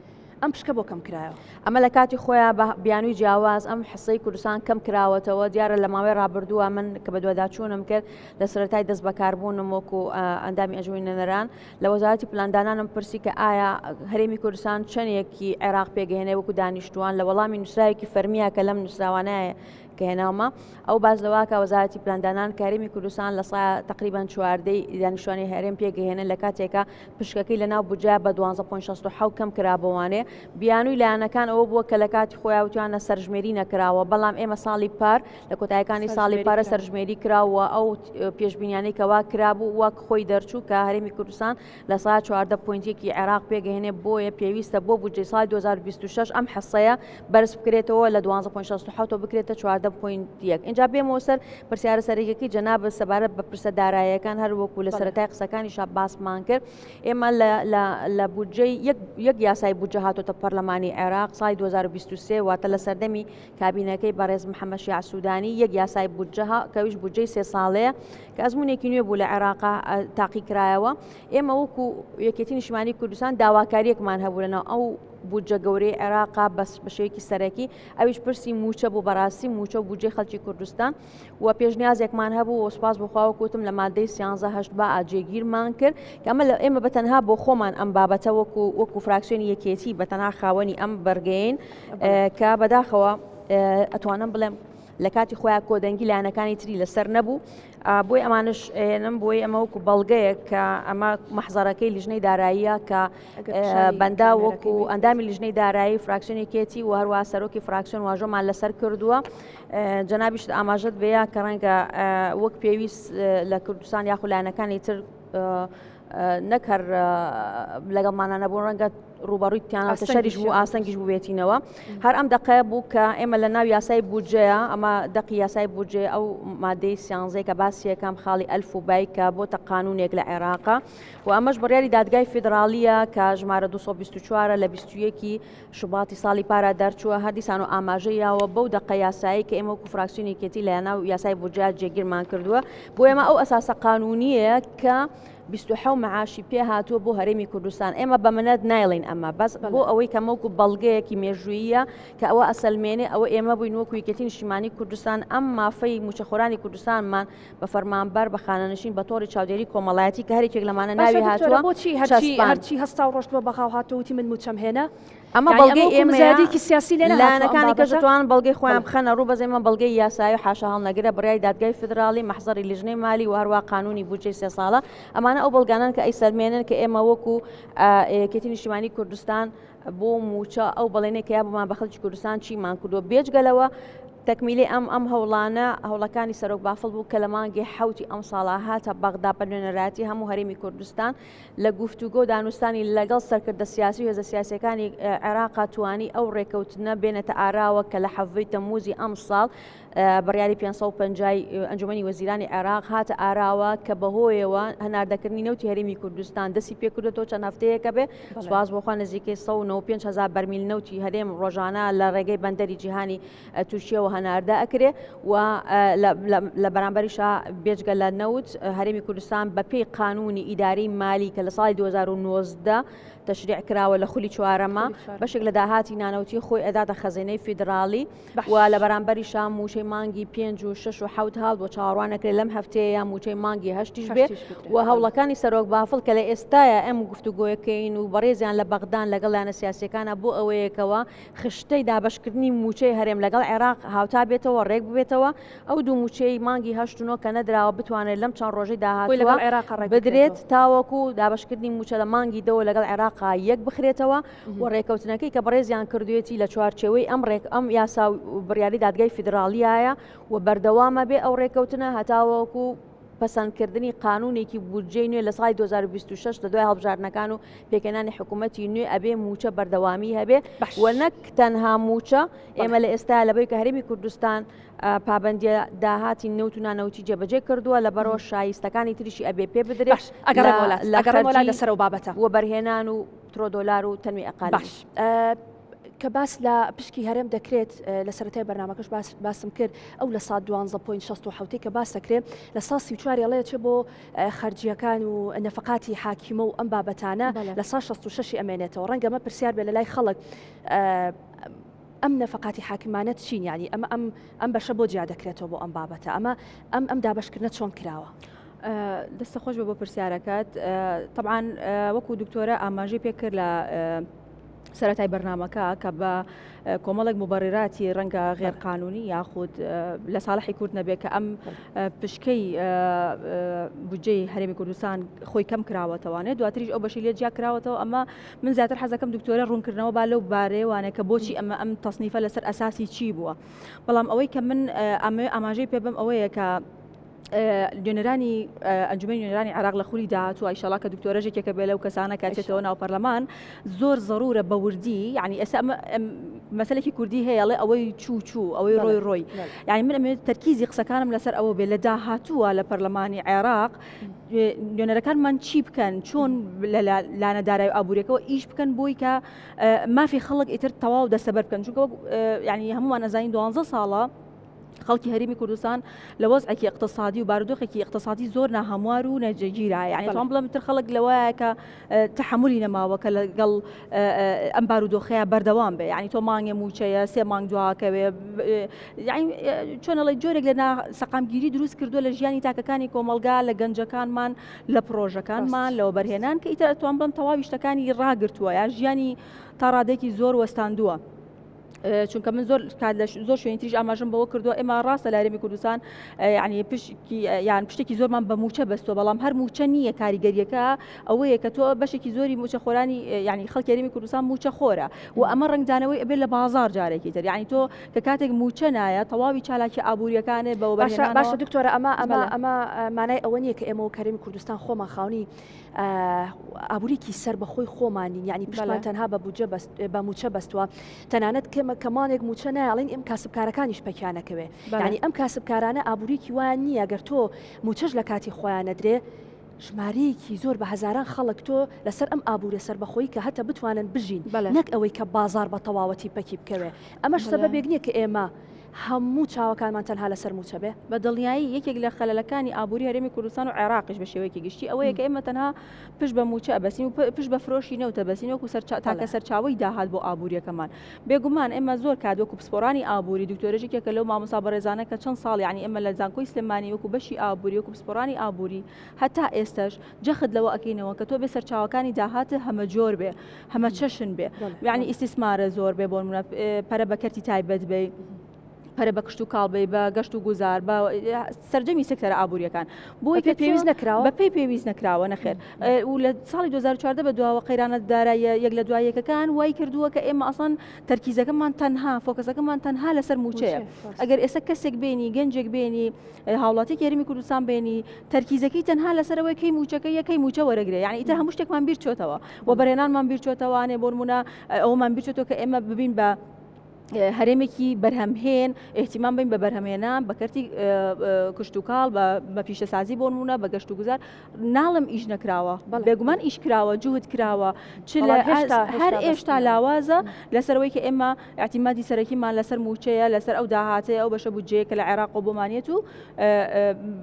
ئەم پشکە بۆ کەم کرایەوە ئەمە لە کاتی خۆیان بە بیانووی جیاواز ئەم حسەی کوردستان کەم کراوەتەوە دیارە لە ماوەی ڕابردووە من کە بە دوواداچوونم کرد لە سەرەتای دەست بەکاربوونم وەکو ئەندامی ئەژووی نەنەران لە وەزارەتی پلاندانانم پرسی کە ئایا هەرێمی کوردستان چەندێکی عێراق پێگەهێنێ وەکو دانیشتوان لە وەڵامی نووسراوێکی فەرمیە کە لەم نووسراوانایە کە هێناومە ئەو باز لەواکە وەزارەتی پلاندانان کارێمی کوردستان لە سایە تقریبان چواردەی دانیشتوانی هەرێم پێگەهێنن لە کاتێکە پشکەکەی لە ناو بودجە بە 12.67 کەم کرابوانێ بیانووی لایەنەکان ئەوە بووە کە لە کاتی خۆیان وتیانە سەرژمێری نەکراوە بەڵام ئێمە ساڵی پار لە کۆتاییەکانی ساڵی پارە سەرژمێری کراوە ئەو پێشبینیانەی کەوا کرابوو وەک خۆی دەرچوو کە هەرێمی کوردستان لە سایە 14.1 عێراق پێگەهێنێ بۆیە پێویستە بۆ بودجەی ساڵی 2026 ئەم حەسەیە بەرز بکرێتەوە لە 12.67 بکرێتە 14.1 اینجا بێمەوە سەر پرسیارە سەرەکیەکەی جەناب سەبارەت بە پرسە داراییەکان هەر وەکو لە سەرەتای قسەکانیشا باسمان کرد ئێمە لە بودجەی یەک یاسای بودجە هاتۆتە پەرلەمانی عێراق ساڵی 2023 واتە لە سەردەمی کابینەکەی بەڕێز محەممەد شیع سوودانی یەک یاسای بودجەها کەویش بودجەی 3 ساڵەیە کە ئەزمونێکی نوێ بوو لە عێراقا تاقی کرایەوە ئێمە وەکو یەکێتی نیشتیمانی کوردستان داواکاریەکمان هەبوو لەناو ئەو بودجە گەورەی عێراقا بە شێوەیەکی سەرەکی ئەویش پرسی موچە بوو بەڕاستی موچە و بودجەی خەڵکی کوردستان و پێشنیازێکمان هەبوو وەسپاس بخواوە کوتم لە مادەی 13 با ئاجێگیرمان کرد کە ئەمە لە ئێمە بەتەنها بۆ خۆمان ئەم بابەتە وەکو فراکسیۆنی یەکێتی بەتەنها خاوەنی ئەم بەرگین کە بەداخەوە ئەتوانم بڵێم لە کاتی خۆیان کۆدەنگی لایەنەکانی تری لەسەر نەبوو بۆی ئەمانش ئێنم بۆی ئەمە وەکو بەڵگەیە کە ئەمە مەحزەرەکەی لیژنەی داراییە کە بەندا وەکو ئەندامی لیژنەی دارایی فراکسیۆنێکێتی و هەروە سەرۆکی فراکسیۆن واژۆمان لەسەر کردووە جەنابیش ئاماژەت بەیە کە ڕەنگە وەک پێویست لە کوردستان یاخو لایەنەکانی تر نەکەر لەگەڵمانە نەبوون ڕەنگە ڕوبەڕووی تیانەوە شەریش بوو ئاسەنگیش بووێتینەوە هەر ئەم دقەیە بوو کە ئێمە لە ناو یاسای بودجەیە ئەمە دقی یاسای بودجێ ئەو مادەی سیانزەی کە باسی یەکەم خاڵی ئەلف و بای کە بۆتە قانونێک لە عێراقا و ئەمەش بڕیاری دادگای فیدراڵیە کە ژمارە 224 لە 21 شوباتی ساڵی پارە دەرچووە هەر دیسان و ئاماژەیەوە بەو دقە یاسایی کە ئێمە وەکو فراکسیۆنێکێتی لە ناو یاسای بودجە جێگیرمان کردووە بۆ ئێمە ئەو ئەساسە قانونیە کە 27 معاشی پێ هاتووە بۆ هەرێمی کوردستان ئێمە بە منەت نایڵین ئەمە بەس بۆ ئەوەی کە مەوکو بەڵگەیەکی مێژوویە کە ئەوە ئەسەلمێنێ ئەوە ئێمە بووین وەکو یەکێتی نیشتیمانی کوردستان ئەم مافەی موچەخۆرانی کوردستانمان بە فەرمانبەر بە خانەنشین بە تۆڕی چاودێری کۆمەڵایەتی کە هەرێکێک لەمانە ناوی هاتووە بۆچی هەرچی هەستا و ڕۆشتوە بەخاو هاتووتی من موچەم هێنا ئەمە بەڵگەی ئێمەیەکی سیاسی لایەنەکانی کە دەتوانن بەڵگەی خۆیان بخەنە ڕوو بەزێمە بەڵگەی یاسایی و حاشا هەڵنەگرە بڕیای دادگای فدراڵی مەحزەری لیژنەی مالی و هەروە قانونی بودجەی 3 ساڵە ئەمانە ئەو بەڵگانان کە ئەیسەلمێنن کە ئێمە وەکو یەکێتی نیشتیمانی کوردستان بۆ موچە ئەو بەڵێنێک یا بمان بە خەڵکی کوردستان چیمان کردووە بێجگەلەوە تەکمیلی ئەم هەوڵانە هەوڵەکانی سەرۆک بافڵ بوو کە لە مانگی حوتی ئەم ساڵە هاتە بەغدا بە نوێنەراتی هەموو هەرێمی کوردستان لە گفتوگۆ و دانوستانی لەگەڵ سەرکردە سیاسی و هێزە سیاسیەکانی عێراق توانی ئەو ڕێکەوتنە بێنێتە ئاراوە کە لە حەڤەی تەمموزی ئەم ساڵ بڕیاری 550 ئەنجومەنی وەزیرانی عێراق هاتە ئاراوە کە بەهۆیەوە هەناردەکردنی نەوتی هەرێمی کوردستان دەستی پێکردێتەوە چەند هەفتەیەکە بێ سوپاس بۆخوا نزیکەی 195,000 بەرمیل نەوتی هەرێم ڕۆژانە لە ڕێگەی بەندەری جیهانی تورکیەوە هەناردە ئەکرێ و لە بەرامبەریشا بێجگە لە نەوت هەرێمی کوردستان بە پێی قانونی ئیداری مالی کە لە ساڵی 2019 تشریع کراوە لە خولی چوارەمە بەشێک لە داهاتی نانەوتی خۆی ئەداتە خەزینەی فیدراڵی و لە بەرامبەریشا موچەی مانگی 5 و 6 و 7 هاڵ بۆ چاوەڕوانەکرێت لەم هەفتەیە موچەی مانگی 8 بێ و هەوڵەکانی سەرۆک بافڵ کە لە ئێستاە ئەم گفتوگۆیەکەین و بەڕێزیان لە بەغدان لەگەڵ یانە سیاسیەکانە بۆ ئەوەیەکەوە خشتەی دابشکردنی موچەی هەرێم لەگەڵ عێراق هاوتا بێتەوە ڕێک ببێتەوە ئەو دوو موچەی مانگی 8 کە نەدراوە بتوانێت لەم چەند ڕۆژەی داهاتوە بدرێت تاوەکو دابشکردنی موچە لە مانگی دەوە لەگەڵ عێراقا یەک بخرێتەوە و ڕێکەوتنەکەی کە بەڕێزیان کردوێتی لە چوارچێوەی ئەم یاسا بڕیاری دادگای فیدراڵیایە و بەردەوامە بێ ئەو ڕێکەوتنە هەتاوەکو پەسەندکردنی قانونێکی بودجەی نوێ لە ساڵی 2026 لە دوای هەڵبژاردنەکان و پێکەنانی حکوومەتی نوێ ئەبێ موچە بەردەوامی هەبێ و نەک تەنها موچە ئێمە لە ئێستا لەبەی کە هەرێمی کوردستان پابندیە داهاتی نەوت و نانەوتی جێبەجێ کردووە لە بەرەوە شایستەکانی تریشی ئەبێ پێ بدرێت ئەگەڕێمەوەلات لەسەر و بابەتە وە بەرهێنان و ترۆ دۆلار و تەنوی ئەقال باش کە باس لە پشکی هەرێم دەکرێت لە سەرەتای بەرنامەکەش باسم کرد ئەو لە سا 12.67 کە باس دەکرێت لە سا 34 ئەڵەیە چێ بۆ خەرجیەکان و نەفقاتی حاکیمە و ئەم بابەتانە لە سا 66 ئەمێنێتەوە ڕەنگەمە پرسیار بێ لە لای خەڵک ئەم نەفقاتی حاکیمانەت چین ینی ئەم بەشە بۆ جیا دەکرێتەوە بۆ ئەم بابەتە ئەم دابشکردنە چۆن کراوە دەستە خۆش بۆ پرسیارەکەت طبعاً وەکو دکتۆرە ئاماژەی پێکرد لە سەرەتای بەرنامەکە کە بە کۆمەڵێک مبەڕێراتی ڕەنگە غێرقانونی یاخود لە ساڵحی کورد نەبێت کە ئەم پشکەی بودجەی هەرێمی کوردستان خۆی کەم کراوەتەوانێت دواتریش ئەو بەشی لێ جیا کراوەتەوە ئەمە من زیاتر حەزەکەم دکتۆرە ڕوونکردنەوە با لەو بارەیەوانە کە بۆچی ئەم تەصنیفە لەسەر ئەساسی چی بووە بەڵام ئەوەی کە من ئاماژەی پێ بم ئەوەیە کە نوێنەرانی ئەنجومەنی نوێنەرانی عێراق لە خولی داهاتوو ئایشەڵا کە دکتۆرەژێکێکە بێ لەو کەسانە کاتێتەوە ناو پەرلەمان زۆر ضرورە بە وردی یعنی ئێستا مەسەلێکی کوردی هەیە ئەڵێ ئەوەی چوو ئەوەی ڕۆی یعنی من ئەمێ تەرکیزی قسەکانم لەسەر ئەوە بێ لە داهاتووە لە پەرلەمانی عێراق نوێنەرەکانمان چی بکەن چۆن لانەدارای ئابوووریەکەەوە ئیش بکەن بۆی کە مافی خەڵک ئیتر تەواو دەسەبەر بکەن چونکە یعنی هەمومان نەزانین 12 ساڵە خەڵکی هەرێمی کوردستان لە وەزعێکی اقتصادی و بارودۆخێکی اقتصادی زۆر ناهەموار و نەجێگیرە یعنی تۆم بڵێم تر خەڵک لەوەیە کە تەحملی نەماوە کە لەگەڵ ئەم بارودۆخەیە بەردەوام بێ یعنی تۆ مانگێ موچەیە 3 مانگ دواکەوێ یعنی چۆنەڵی جۆرێک لە سەقامگیری دروست کردووە لە ژیانی تاکەکانی کۆمەلگا لە گەنجەکانمان لە پرۆژەکانمان لەوە بەرهێنان کە ئیتر ئەتوان بڵێم تەواوی شتەکانی ڕاگرتووە یا ژیانی تا ڕادێکی زۆر وەستاندووە چونکە من زۆر شوێنی تریش ئاماژم بەوە کردووە ئێمە ڕاستە لە هەرێمی کوردستان یعنی پشتێکی زۆرمان بە موچە بەستووە بەڵام هەر موچە نییە کاریگەریەکە ئەوەیە کە تۆ بەشێکی زۆری موچە خۆرانی یعنی خەڵکی هەرێمی کوردستان موچە خۆرە و ئەمە ڕنگدانەوەی ئەبێت لە بازار جارێکی تر یعنی تۆ کە کاتێک موچە نایە تەواوی چالاکی ئابوووریەکانێ بەوە باشە دکتۆرە ئەمە مانای ئەوە نییە کە ئێمە و هەرێمی کوردستان خۆمان خاونی ئابووریکی سەر بەخۆی خۆمانین یعنی پشتمان تەنها بە موچە بەستووە تەنانەت کەمانێک موچە نایڵین ئەم کاسبکارەکانیش پەکیانەکەوێ یعنی ئەم کاسبکارانە ئابووریکی وایان نییە گەر تۆ موچەش لە کاتی خۆیان نەدرێ ژمارەیەکی زۆر بە هەزاران خەڵک تۆ لەسەر ئەم ئابوورە سەربەخۆیی کە هەتە بتوانن بژین نەک ئەوەی کە بازار بە تەواوەتی پەکی بکەوێ ئەمەش سەبەبێک نییە کە ئێمە هەموو چاوەکانمان تەنها لەسەر موچە بێ بە دڵنیایی یەکێک لە خەلەلەکانی ئابووری هەرێمی کوردستان و عێراقیش بە شێوەیەکی گشتی ئەوەیە کە ئێمە تەنها پشت بە موچە ئەبەسین و پشت بە فرۆشی نەوتە بەسین وەکو تاکە سەرچاوەی داهات بۆ ئابووریەکەمان بێگومان ئێمە زۆر کات وەکو پسپۆرانی ئابووری دکتۆرەژێکێکە لەو مامۆستا بەڕێزانە کە چەند ساڵ یعنی ئێمە لە زانکۆی سلێمانی وەکو بەشی ئابووری وەکو پسپۆرانی ئابووری هەتا ئێستش جەخت لەوە ئەکەینەوە کە تۆ بێ سەرچاوەکانی داهاتە هەمە جۆر بێ هەمە چەشن بێ یعنی ئیسtismarە زۆر بێ بۆ نمونە پەرە بەکەرتی تایبەت بێ هەرە بە کشت و کاڵبەی بە گەشت و گوزار بە سەرجەمی سێکتەرە ئابوووریەکان بۆی کە پێویست نەکراوە بە پێی پێویست نەکراوە نەخێر و لە ساڵی 2014 بە دواوە قەیرانە دارایە یەک لە دوایەکەکان وای کردووە کە ئێمە ئەسڵان تەرکیزەکەمان تەنها فۆکەسەکەمان تەنها لەسەر موچەیە ئەگەر ئێستا کەسێک بێنی گەنجێک بێنی هاوڵاتی یاریمی کوردستان بێنی تەرکیزەکەی تەنها لەسەرەوەی کەی موچەکە یەکەی موچە وەرەگرێ یعنی ئیتر هەموو شتێکمان بیر چۆتەوە و بەرهێنانمان بیر چۆتەوانێ بۆ نمونە ئەومان بیر چۆتەوە کە ئێمە ببین بە هەرێمێکی بەرهەمهێن احتیمام بین بە بەرهەمهێنان بە کەرتی کشت و کاڵ بە پیشەسازی بۆ نمونە بە گەشت و گوزار ناڵم ئیش نەکراوە بێگومان ئیش کراوە جوهد کراوە هەر ئێشتا لاوازە لەسەرەوەی کە ئێمە احتیمادی سەرەکیمان لەسەر موچەیە لەسەر ئەو داهاتەیە ئەو بەشە بودجەیە کە لە عێراق و بۆمانێت و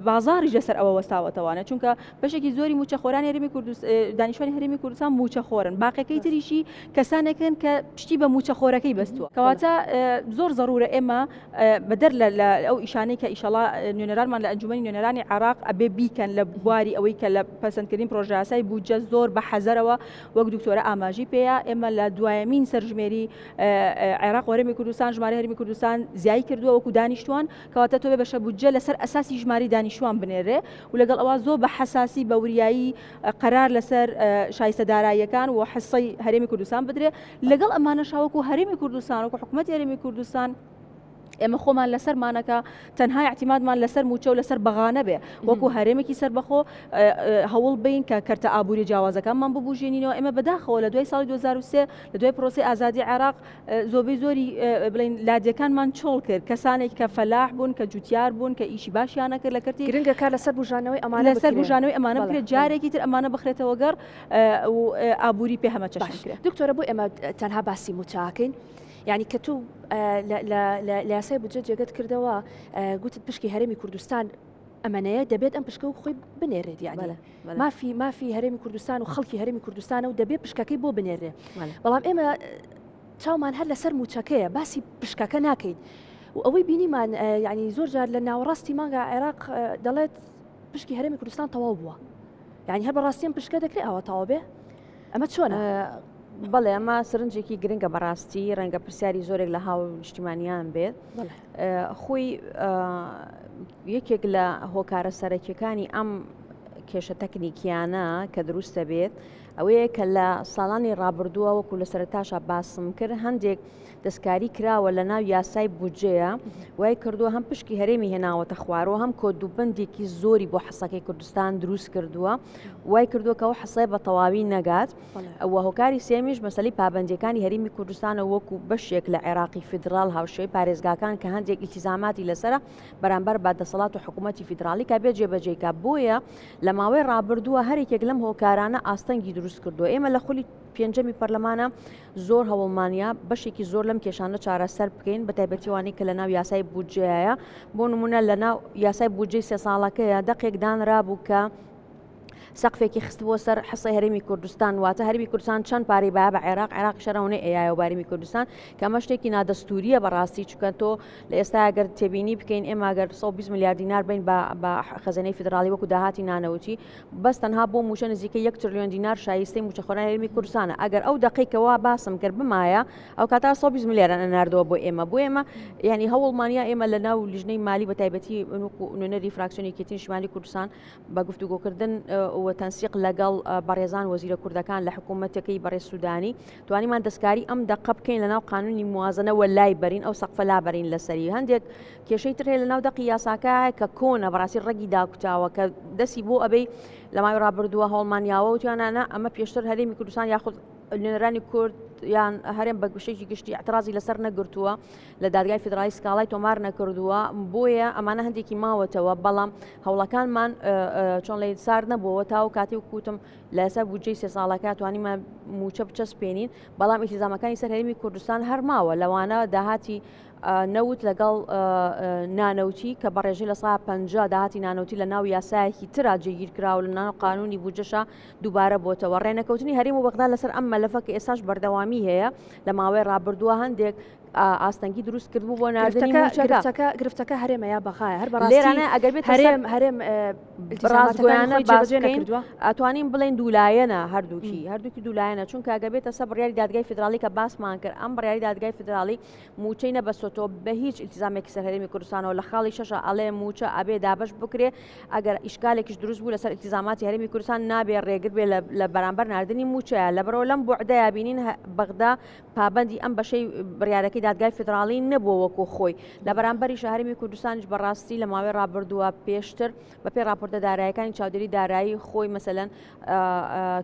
بازاڕیش لەسەر ئەوە وەستاوەتەوانە چونکە بەشێکی زۆری موچەخۆران هەرێمی کوردستان دانیشتوانی هەرێمی کوردستان موچەخۆرن باقیەکەی تریشی کەسانێکن کە پشتی بە موچەخۆرەکەی بەستووە کەواتە زۆر ضرورە ئێمە بەدەر لە ئەو ئیشانەی کە ئیشەڵا نوێنەرانمان لە ئەنجومەنی نوێنەرانی عێراق ئەبێ بیکەن لە بواری ئەوەی کە لە پەسەندکردنی پرۆژە یاسای بودجە زۆر بە حەزەرەوە وەک دکتۆرە ئاماژی پێەیە ئێمە لە دوایەمین سەرژمێری عێراق وەرەمی کوردستان ژمارە هەرێمی کوردستان زیای کردووە وەکو دانیشتوان کەواتە تۆ بێ بەشە بودجە لەسەر ئەساسی ژماری دانیشتوان بنێرێ و لەگەڵ ئەوە زۆر بە حەساسی بە وریایی قەرار لەسەر شایستەداراییەکان و حسەی هەرێمی کوردستان بدرێ لەگەڵ ئەمانەش وەکو هەرێمی کوردستان وەکو حکوومەتی هەرێمی کوردستان ئێمە خۆمان لەسەرمانەکە تەنها اعتیمادمان لەسەر موچە و لەسەر بەغانە بێ وەکو هەرێمێکی سەربەخۆ هەوڵ بین کە کەرتە ئابووری جیاوازەکانمان ببوژێنینەوە ئێمە بەداخەوە لە دوای ساڵی 2023 لە دوای پرۆسی ئازادی عێراق زۆربەی زۆری بڵین لادیەکانمان چۆڵ کرد کەسانێک کە فەلاح بوون کە جوتیار بوون کە ئیشی باشیانە کرد لە کەرتی گرنگە کار لەسەر بژانەوەی ئەمانە لەسەر بژانەوەی ئەمانە بکرێت جارێکی تر ئەمانە بخرێتەوە گەڕ و ئابووری پێ هەمە چەشن کرێت دکتۆرە بۆ ئێمە تەنها باسی موچاکەین یعنی کە تو لە یاسای بودجە جێگەت کردەوە گوتت پشکی هەرێمی کوردستان ئەمەنەیە دەبێت ئەم پشکە و خۆی بنێرێت یعنی مافی هەرێمی کوردستان و خەڵکی هەرێمی کوردستانە و دەبێت پشکەکەی بۆ بنێرێ بەڵام ئێمە چاومان هەر لەسەر موچەکەیە باسی پشکەکە ناکەین و ئەوەی بینیمان یعنی زۆر جار لە ناوەڕاستی مانگە عێراق دەڵێت پشکی هەرێمی کوردستان تەواو بووە یعنی هەر بەڕاستیان پشکە دەکرێت ئەوە تەواو بێ ئەمە چۆنە؟ بەڵێ ئەمە سرنجێکی گرنگە بەڕاستی ڕەنگە پرسیاری زۆرێک لە هاو نیشتیمانیان بێت خۆی یەکێک لە هۆکارە سەرەکیەکانی ئەم کێشە تەکنیکیانە کە دروستە بێت ئەوەیە کە لە ساڵانی ڕابردووە وەکو لە سەرتاشە باسم کرد هەندێک دەستکاری کراوە لە ناو یاسای بودجەیە وای کردووە هەم پشکی هەرێمی هێناوەتە خوارەوە هەم کۆدوبندێکی زۆری بۆ حەسەکەی کوردستان دروست کردووە وای کردووە کە ئەو حەسەی بە تەواوی نەگات ئەوە هۆکاری سێمیش مەسەلەی پابەندیەکانی هەرێمی کوردستانە وەکو بەشێک لە عێراقی فیدراڵ هاوشێوەی پارێزگاکان کە هەندێک ئیلتیزاماتی لەسرە بەرامبەر بە دەسەڵات و حکوومەتی فیدراڵی کا بێ جێبەجێکە بۆیە لە ماوەی ڕابردووە هەرێکێک لەم هۆکارانە ئاستەنگی دروست کردووە ئێمە لە خولی پێنجەمی پەرلەمانە زۆر هەوڵمانیا بەشێکی زۆر لەم کێشانە چارەسەر بکەین بە تایبەتیوانی کە لە ناو یاسای بودجەیە بۆ نمونە لە ناو یاسای بودجەی 3 ساڵەکەیە دەقێک دانرابوو کە سەقفێکی خستبووە سەر حسەی هەرێمی کوردستان واتە هەرێمی کوردستان چەند پارەی بە عێراق شەرەونەی ئەیە و بارمی کوردستان کە ئەمە شتێکی نادەستوریە بەڕاستی چونکە تۆ لە ئێستا ئەگەر تێبینی بکەین ئێمە ئەگەر 120 میلیارد دینار بین بە خەزانەی فیدراڵی وەکو داهاتی نانەوتی بەس تەنها بۆ موچە نزیکە 1 تریلیۆن دینار شایستەی موچەخۆرانی هەرێمی کوردستانە ئەگەر ئەو دقیقەوە باسم کرد بمایە ئەو کاتا 120 میلیارد ناردەوە بۆ ئێمە یعنی هەوڵمانیا ئێمە لە ناو لیژنەی مالی بە تایبەتی نوێنەری فراکسیۆنی یەکێتی نیشتیمانی کوردستان بە گفتوگۆکردن و تەنسیق لەگەڵ بەڕێزان وەزیرە کوردەکان لە حکوومەتەکەی بەڕێز سوودانی توانیمان دەستکاری ئەم دقە بکەین لەناو قانونی موازنە وە لای بەرین ئەو سەقفە لا بەرین لەسەری هەندێک کێشەی تر هەیە لەناو دەقی یاساکە کە کۆنە بەڕاستی ڕەگی داکوتاوە کە دەستی بۆ ئەبەی لە ماوەی ڕابردووە هەوڵمانیاوە وتیانانە ئەمە پێشتر هەرێمی کوردستان یاخود نوێنەرانی کورد یان هەرێم بە گشتێکی گشتی اعتراضی لەسەر نەگرتووە لە دادگای فیدراڵی سکاڵای تۆمار نەکردووە بۆیە ئەمانە هەندێکی ماوەتەوە بەڵام هەوڵەکانمان چۆن لە سار نەبووە تا و کاتی و کوتم لە ئێستا بودجەی 3 ساڵەکە توانیمان موچە بچەسپێنین بەڵام ئیلتیزامەکانی سەر هەرێمی کوردستان هەر ماوە لەوانە داهاتی نەوت لەگەڵ نانەوتی کە بەڕێژەی لە سا 50 داهاتی نانەوتی لە ناو یاسایەکی ترا جێگیر کراوە لە ناو قانونی بودجەشە دووبارە بۆتەوە ڕێنەکەوتنی هەرێم و بەغدا لەسەر ئەم مەلەفە کە ئێستاش بەردەوامی هەیە لە ماوەی ڕابردووە هەندێک ئاستەنگی دروست کردبوو بۆ نردنی موچەکە گرفتەکە هەرێمەیە بەخایە هەر لێرانە ئەگەر بێت هەرێم ڕازگۆیانە باسکەین ئەتوانین بڵێن دوولایەنە هەردووکی دوولایەنە چونکە ئەگەر بێتە سەر بڕیاری دادگای فدرالی کە باسمان کرد ئەم بڕیاری دادگای فدرالی موچەی نەبەستۆ بە هیچ ئیلتیزامێکی سەر هەرێمی کوردستانەوە لە خاڵی شەشە ئەڵێ موچە ئەبێ دابش بکرێ ئەگەر ئیشکالێکیش دروست بوو لەسەر ئیلتیزاماتی هەرێمی کوردستان نابێ ڕێگر بێ لە بەرامبەر نردنی موچەیە لەبەرەوە لەم بوعدەیە بینین بەغدا پابەندی ئەم بەشەی بڕیارەکەی دادگای فدرالی نەبووە وەکو خۆی لە بەرامبەری شەهرێمی کوردستانیش بەڕاستی لە ماوەی ڕابردووە پێشتر بەپێی راپۆرتە داراییەکانی چاودێری دارایی خۆی مەسەلەن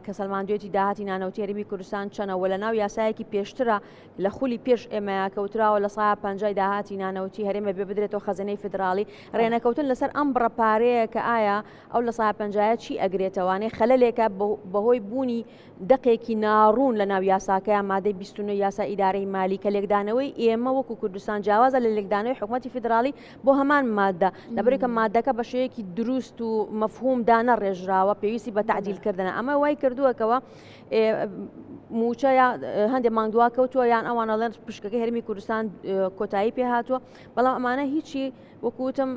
کە سەلماندوێتی داهاتی نانەوتی هەرێمی کوردستان چەنەوە لە ناو یاسایەکی پێشترە لە خولی پێش ئێمەیە کەوتراوە لە سایە 50 داهاتی نانەوتی هەرێمە بێ بدرێتەوە خەزانەی فدرالی ڕێنەکەوتن لەسەر ئەم بڕەپارەیە کە ئایا ئەو لە سایە 50 چی ئەگرێتەوانێ خەلەلێکە بەهۆی بوونی دقێکی ناڕوون لە ناو یاساکەیان مادەی 29 یاسا ئیدارەی مالی کە لێکدانەوەی ئێمە وەکو کوردستان جیاوازە لە لێکدانەوەی حکوومەتی فدرالی بۆ هەمان مادە لەبەرێک کە مادەکە بە شێوەیەکی دروست و مەفهوم دانە ڕێژراوە پێویستی بە تعدیلکردنە ئەمە وای کردووەکەوە موچە هەندێک مانگدوا کەوتووە یان ئەوانەڵێن پشکەکەی هەرمی کوردستان کۆتایی پێ هاتووە بەڵام ئەمانە هیچی وەکوتم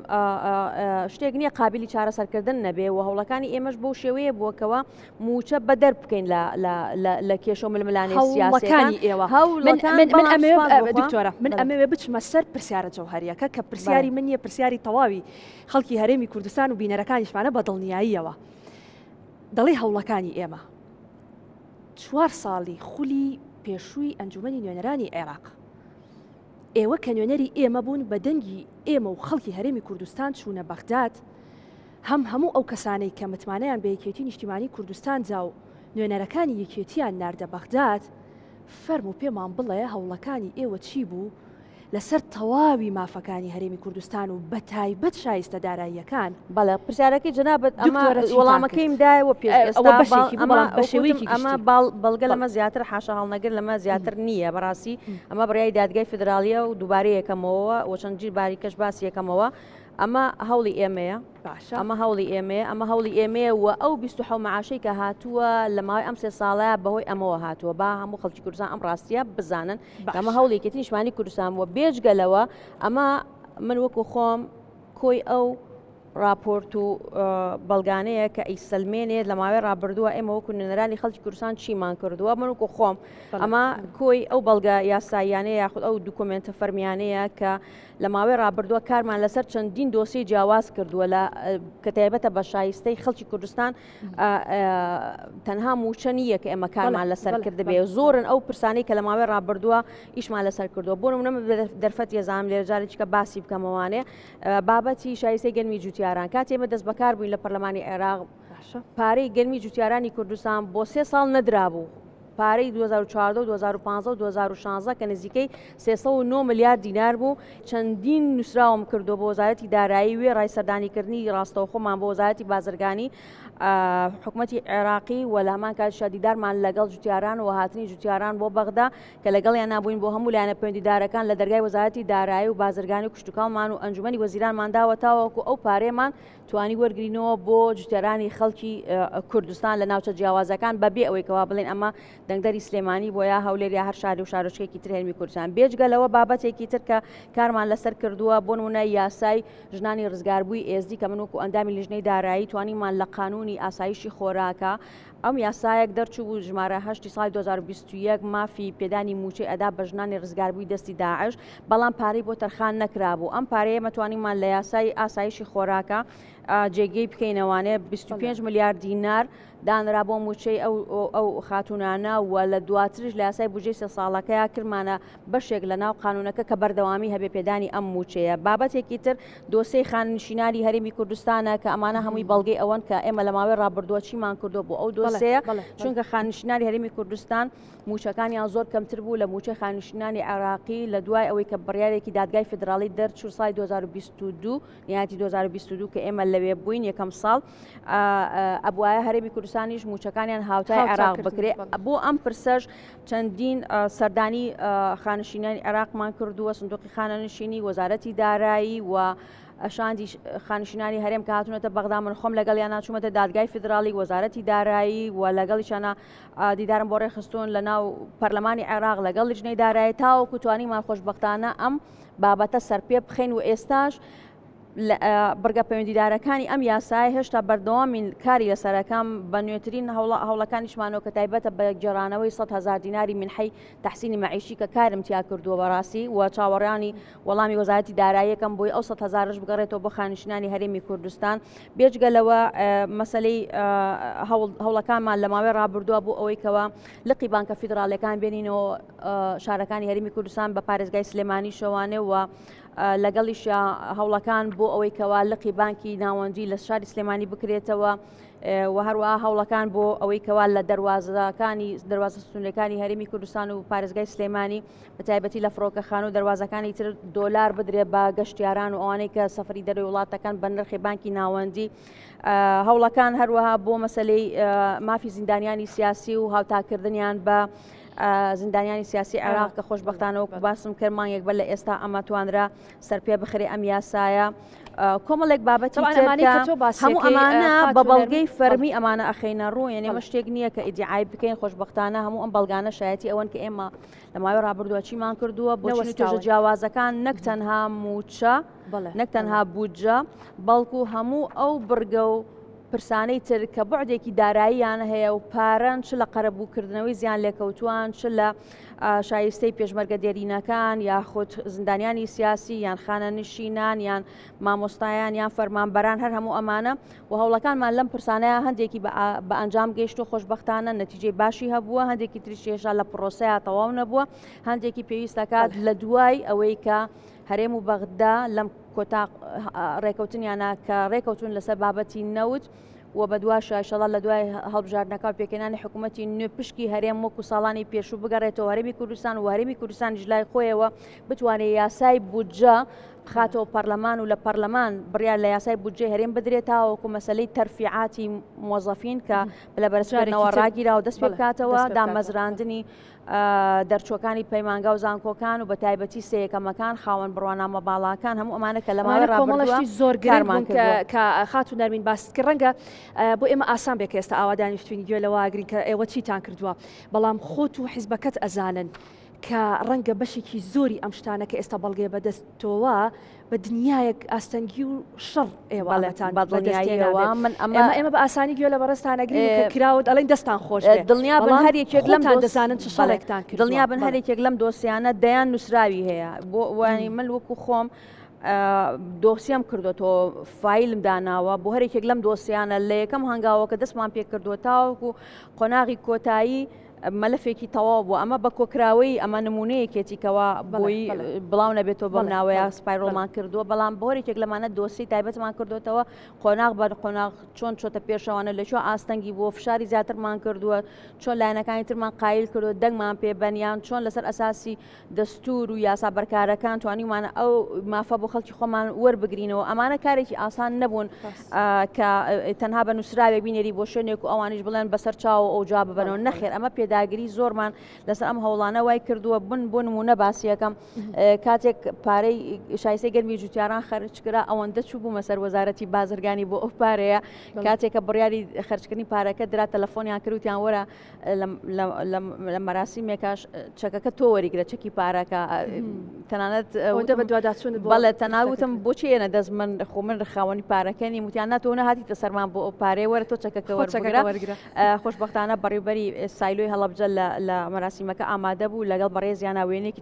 شتێک نییە قابلی چارەسەرکردن نەبێ و هەوڵەکانی ئێمەش بۆ شێوەیە بووەکەوە موچە بەدەر بکەین لە کێشە و ململانی سیاسەکانی ئێوە دکتۆرە من ئەمەوێ بچمە سەر پرسیارە جەوهەریەکە کە پرسیاری من نیە پرسیاری تەواوی خەڵکی هەرێمی کوردستان و بینەرەکانیشمانە بە دڵنیاییەوە دەڵی هەوڵەکانی ئێمە 4 ساڵی خولی پێشووی ئەنجومەنی نوێنەرانی عێراق ئێوە کە نوێنەری ئێمە بوون بە دەنگی ئێمە و خەڵکی هەرێمی کوردستان چوونە بەغداد هەموو ئەو کەسانەی کە متمانەیان بە یەکێتی نیشتیمانی کوردستان جا و نوێنەرەکانی یەکێتیان ناردە بەغداد فەرمو پێمان بڵێ هەوڵەکانی ئێوە چی بوو لەسەر تەواوی مافەکانی هەرێمی کوردستان و بە تایبەت شایستە داراییەکان بەڵێ پرسیارەکەی جەنابەت ئەمە وەڵامەکەیم دایەوە ئەمە بەڵگە لەمە زیاتر حاشا هەڵنەگر لەمە زیاتر نییە بەڕاستی ئەمە بڕیاری دادگای فدرالیە و دووبارە یەکەمەوە و چەندجی باریکەش باسی یەکەمەوە ئەمە هەوڵی ئێمەیە ئەمە هەوڵی ئێمەیە ئەمە هەوڵی ئێمەیە و ئەو 26 معاشەی کە هاتووە لە ماوەی ئەم 3 ساڵەیە بەهۆی ئەمەوە هاتووە با هەموو خەڵکی کوردستان ئەم ڕاستیە بزانن ئەمە هەوڵێکی نیشتیمانی کوردستان وە بێجگەلەوە ئەمە من وەکو خۆم کۆی ئەو راپۆرت و بەڵگانەیە کە ئەیسەلمێنێت لە ماوەی ڕابردووە ئێمە وەکو نوێنەرانی خەڵکی کوردستان چیمان کردووە من وەکو خۆم ئەمە کۆی ئەو بەڵگە یاساییانەیە یاخود ئەو دوکۆمنتە فەرمیانەیە کە لە ماوەی ڕابردووە کارمان لەسەر چەندین دۆسی جیاواز کردووە لە کە تایبەتە بە شایستەی خەڵکی کوردستان تەنها موچە نییە کە ئێمە کارمان لەسەر کردبێ زۆرن ئەو پرسانەی کە لە ماوەی ڕابردووە ئیشمان لەسەر کردووە بۆ نمونە دەرفەت یێزانم لێرە جارێکی کە باسی بکەمەوانێ بابەتی شایستەی گەرمی جوتیاران کاتی ئێمە دەست بەکار بووین لە پەرلەمانی عێراق پارەی گەرمی جوتیارانی کوردستان بۆ 3 ساڵ نەدرابوو پارەی 2014 و 2015 و 2016 کە نزیکەی 309 میلیارد دینار بوو چەندین نووسراوم کردو بۆ وەزارەتی دارایی وێ ڕای سەردانیکردنی ڕاستەوخۆمان بۆ وەزارەتی بازرگانی حکوومەتی عێراقی و لە هەمان کات شادیدارمان لەگەڵ جوتیاران و هاتنی جوتیاران بۆ بەغدا کە لەگەڵیان نابووین بۆ هەموو لایەنە پەیوەندیدارەکان لە دەرگای وەزارەتی دارایی و بازرگانی و کشتتوکاڵمان و ئەنجومەنی وەزیرانمان داوە تاوەکو ئەو پارێمان توانی وەرگرینەوە بۆ جوتیارانی خەڵکی کوردستان لە ناوچە جیاوازەکان بەبێ ئەوەی کەوا بڵێن ئەمە دەنگدەری سلێمانی بۆ یا هەولێر یا هەر شاری و شارۆچکێکی تر هەرمی کوردستان بێجگەلەوە بابەتێکی تر کە کارمان لەسەر کردووە بۆ نمونە یاسای ژنانی ڕزگاربووی ئێزدی کە من وەکو ئەندامی لیژنەی دارایی توانیمان لە قانونی ئاسایشی خۆراکە ئەم یاسایەک دەرچوو بوو ژمارە 8 ساڵی 2021 مافی پێدانی موچەی ئەدا بە ژنانی ڕزگاربووی دەستی داعش بەڵام پارەی بۆ تەرخان نەکرابوو ئەم پارەیە مەتوانیمان لە یاسای ئاسایشی خۆراکە جێگەی بکەینەوانێ 25 میلیارد دینار دانرا بۆ موچەی ئەو خاتونانە و لە دواترش لە یاسای بودجەی 3 ساڵەکەیە کردمانە بەشێک لە ناو قانونەکە کە بەردەوامی هەبێ پێدانی ئەم موچەیە بابەتێکی تر دۆسەی خانشیناری هەرێمی کوردستانە کە ئەمانە هەمووی بەڵگەی ئەوەن کە ئێمە لە ماوەی ڕابردووە چیمان کردو بۆ ئەو دۆسەیە چونکە خانشیناری هەرێمی کوردستان موچەکانیان زۆر کەمتر بوو لە موچەی خانشینانی عێراقی لە دوای ئەوەی کە بڕیارێکی دادگای فدرالی دەرچوو ساڵی 2022 نهایەتی 2022 کە ئێمە لەوێ بووین یەکەم ساڵ ئەبوایە هەرێمی کوردستانیش موچەکانیان هاوتای عێراق بکرێ بۆ ئەم پرسەش چەندین سەردانی خانشینانی عێراقمان کردووە سندوقی خانەنشینی وەزارەتی دارایی و ئەشاندی خانشینانی هەرێم کە هاتوونەتە بەغدا من خۆم لەگەڵیان ناچوومەتە دادگای فیدراڵی وەزارەتی دارایی و لەگەڵیشانە دیدارم بۆ ڕێخستون لە ناو پەرلەمانی عێراق لەگەڵ لیژنەی دارایی تاوەکو توانیمان خۆشبەختانە ئەم بابەتە سەرپێ بخەین و ئێستاش بەرگە پەیوەندیدارەکانی ئەم یاسای هێشتا بەردەوامی کاری لەسەرەکەم بە نوێترین هەوڵەکانیشمانەوە کە تایبەتە بە گێڕانەوەی 100,000 دیناری منحەی تەحسینی مەعیشی کە کارم تیا کردووە بەڕاستی و چاوەڕانی وەڵامی وەزارەتی داراییەکەم بۆی ئەو 100,000ش بگەڕێتەوە بۆ خانشینانی هەرێمی کوردستان بێجگەلەوە مەسلەی هەوڵەکانمان لە ماوەی ڕابردووە بۆ ئەوەی کەوە لقی بانکە فیدراڵیەکان بێنینەوە شارەکانی هەرێمی کوردستان بە پارێزگای سلێمانی شەوانێ و لەگەڵیش هەوڵەکان بۆ ئەوەی کەوا لقی بانکی ناوەندی لە شاری سلێمانی بکرێتەوە و هەروەها هەوڵەکان بۆ ئەوەی کەوا لە دەروازە ستونەکانی هەرێمی کوردستان و پارێزگای سلێمانی بە تایبەتی لە فڕۆکەخان و دەروازەکانی تر دۆلار بدرێت بە گەشتیاران و ئەوانەی کە سەفری دەروی وڵاتەکان بە نرخی بانکی ناوەندی هەوڵەکان هەروەها بۆ مەسلەی مافی زیندانیانی سیاسی و هاوتاکردنیان بە زیندانیانی سیاسی عێراق کە خۆشبەختانەوە باسم کرد مانگێک بە لە ئێستا ئەمە توانرا سەرپێ بخرێ ئەم یاسایە کۆمەڵێک بابەتی هەموو ئەمانە بە بەڵگەی فەرمی ئەمانە ئەخینە ڕوو یعنی ئەمە شتێک نییە کە ئیدعای بکەین خۆشبەختانە هەموو ئەم بەڵگانە شایەتی ئەوەن کە ئێمە لە ماوەی ڕابردووە چیمان کردووە بۆ توێژە جیاوازەکان نەک تەنها موچە نەک تەنها بودجە بەڵکو هەموو ئەو بڕگە و پرسانەی تر کە بەعدێکی داراییان هەیە و پارەن چ لە قەرەبووکردنەوەی زیان لێکەوتوان چ لە شایستەی پێشمەرگە دێرینەکان یاخود زیندانیانی سیاسی یان خانە نشینان یان مامۆستایان یان فەرمانبەران هەر هەموو ئەمانە و هەوڵەکانمان لەم پرسانەیە هەندێکی بە ئەنجام گەیشت و خۆشبەختانە نەتیجەی باشی هەبووە هەندێکی تریشێشا لە پرۆسەیە تەواو نەبووە هەندێکی پێویستەکات لە دوای ئەوەی کە هەرێم و بەغدا لەم کۆتا ڕێکەوتنیانە کە ڕێکەوتون لەسەر بابەتی نەوت و بە دواشە ئینشەڵا لە دوای هەڵبژاردنەکە و پێکەنانی حکوومەتی نوێ پشکی هەرێم وەکو ساڵانی پێشوو بگەڕێتەوە هەرێمی کوردستان و هەرێمی کوردستانیش لای خۆیەوە بتوانێت یاسای بودجە بخاتەوە پەرلەمان و لە پەرلەمان بڕیار لە یاسای بودجێ هەرێم بدرێتەوە وەکو مەسەلەی تەرفیعاتی موظفین کە لە بەرزکردنەوە ڕاگیرا و دەست پێ بکاتەوە دامەزراندنی دەرچۆکانی پەیمانگا و زانکۆکان و بە تایبەتی سەیەکەمەکان خاوەن بڕوانامە باڵاکان هەموو ئەمانە کە لە ماوەی ڕابردووە زۆر گەرمان کە خاتو نەرمین باست ڕەنگە بۆ ئێمە ئاسان بێک ئێستا ئاوادانی شتوینی گوێ لەوە ئاگرین کە ئێوە چیتان کردووە بەڵام خۆت و حیزبەکەت ئەزانن کە ڕەنگە بەشێکی زۆری ئەم شتانە کە ئێستا بەڵگێ بەدەستەوە بە دنیایەک ئاستەنگی و شەڕ ئێوەتان بەدڵنیاییەوە من ئێمە بە ئاسانی گوێ لە بەڕستانەگرین کراوت ئەڵێن دەستان خۆش دڵنیا بن هەرێکێک لەم دەزانن چ شەڕێکتان کرد دڵنیا بن هەرێکێک لەم دۆسیانە دەیان نووسراوی هەیە بۆ وانی من وەکو خۆم دۆسیەم کردوەوە فیلم داناوە بۆ هەرێکێک لەم دۆسیانە لە یەکەم هەنگاوە کە دەستمان پێ کردووە تاوەکو قۆناغی کۆتایی مەلەفێکی تەواو بوو ئەمە بە کۆکراوەی ئەمە نمونەیەکێتیکەوە بۆی بڵاو نەبێتەوە بەم ناوەیە سپایرۆڵمان کردووە بەڵام بۆرێکێک لەمانە دۆسی تایبەتمان کردوێتەوە قۆناغ بە قۆناغ چۆن چۆتە پێشەوانە لەکوێ ئاستەنگی بۆ فشاری زیاترمان کردووە چۆن لایەنەکانی ترمان قایل کردو دەنگمان پێبەنیان چۆن لەسەر ئەساسی دەستور و یاسا بەرکارەکان توانیمانە ئەو مافە بۆ خەڵکی خۆمان وەربگرینەوە ئەمانە کارێکی ئاسان نەبوون کە تەنها بە نووسراوێک بینێری بۆ شوێنێک و ئەوانیش بڵێن بەسەر چاو ئەو جا ببەنەوە نەخێر ئەمە داگیری زۆرمان لەسەر ئەم هەوڵانە وای کردووە بن بۆ نمونە باسیەکەم کاتێک پارەی شایستەی گەرمی جوتیاران خەرج کرا ئەوەندە چوو بوومە سەر وەزارەتی بازرگانی بۆ ئەو پارەیە کاتێککە بڕیاری خەرجکردنی پارەکە درا تەلەفۆنیان کردوتیان وەرە لە مەراسیمێکاش چەکەکە تۆ وەریگرە چەکی پارەکە تەنانەت بە دوواداچون بەڵێ تەناوتم بۆچی ئێنە دەست من خۆ من ڕخاوەنی پارەکەنی وتیان ناتۆ نەهاتیتە سەرمان بۆ ئەو پارەی وەرە تۆ چەکەکە وەرگرە خۆشبەختانە بەڕێوبەری سایلۆی هەڵەبجە لە مەراسیمەکە ئامادە بوو لەگەڵ بەڕێزیانە وێنێکی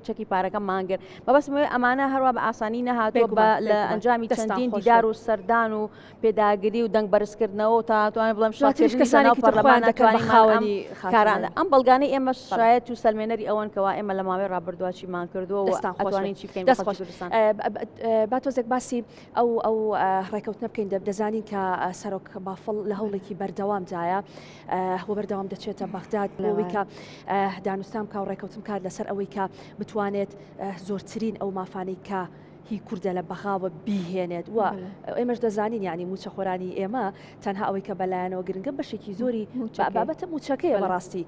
چەکی پارەکە مانگر بەبەستمەوەی ئەمانە هەروە بە ئاسانی نەهاتوە لە ئەنجامی چەندین دیدار و سەردان و پێداگیری و دەنگ بەرزکردنەوە تا توانێت بڵم شاتێکەکانی پەرلەمانەکانی کارانە ئەم بەڵگانەی ئێمە شایەت و سەلمێنەری ئەوەن کەوا ئێمە لە ماوەی ڕابردوواچیمان کردووە و ئەتوانین چی بکەین با تۆزێک باسی ئەو ڕێکەوتنە بکەین دەزانین کە سەرۆک بافڵ لە هەوڵێکی بەردەوامدایە هەوە بەردەوام دەچێتە بەغداد ئەوەی کە دانوستان کا و ڕێکەوتم کار لەسەر ئەوەی کە بتوانێت زۆرترین ئەو مافانەی کە هی کووردە لە بەخاوە بیهێنێت و ئێمەش دەزانین ینی موچە خۆرانی ئێمە تەنها ئەوەی کە بەلایەنەوە گرنگە بەشێکی زۆری بابەتە موچەکەی بەڕاستی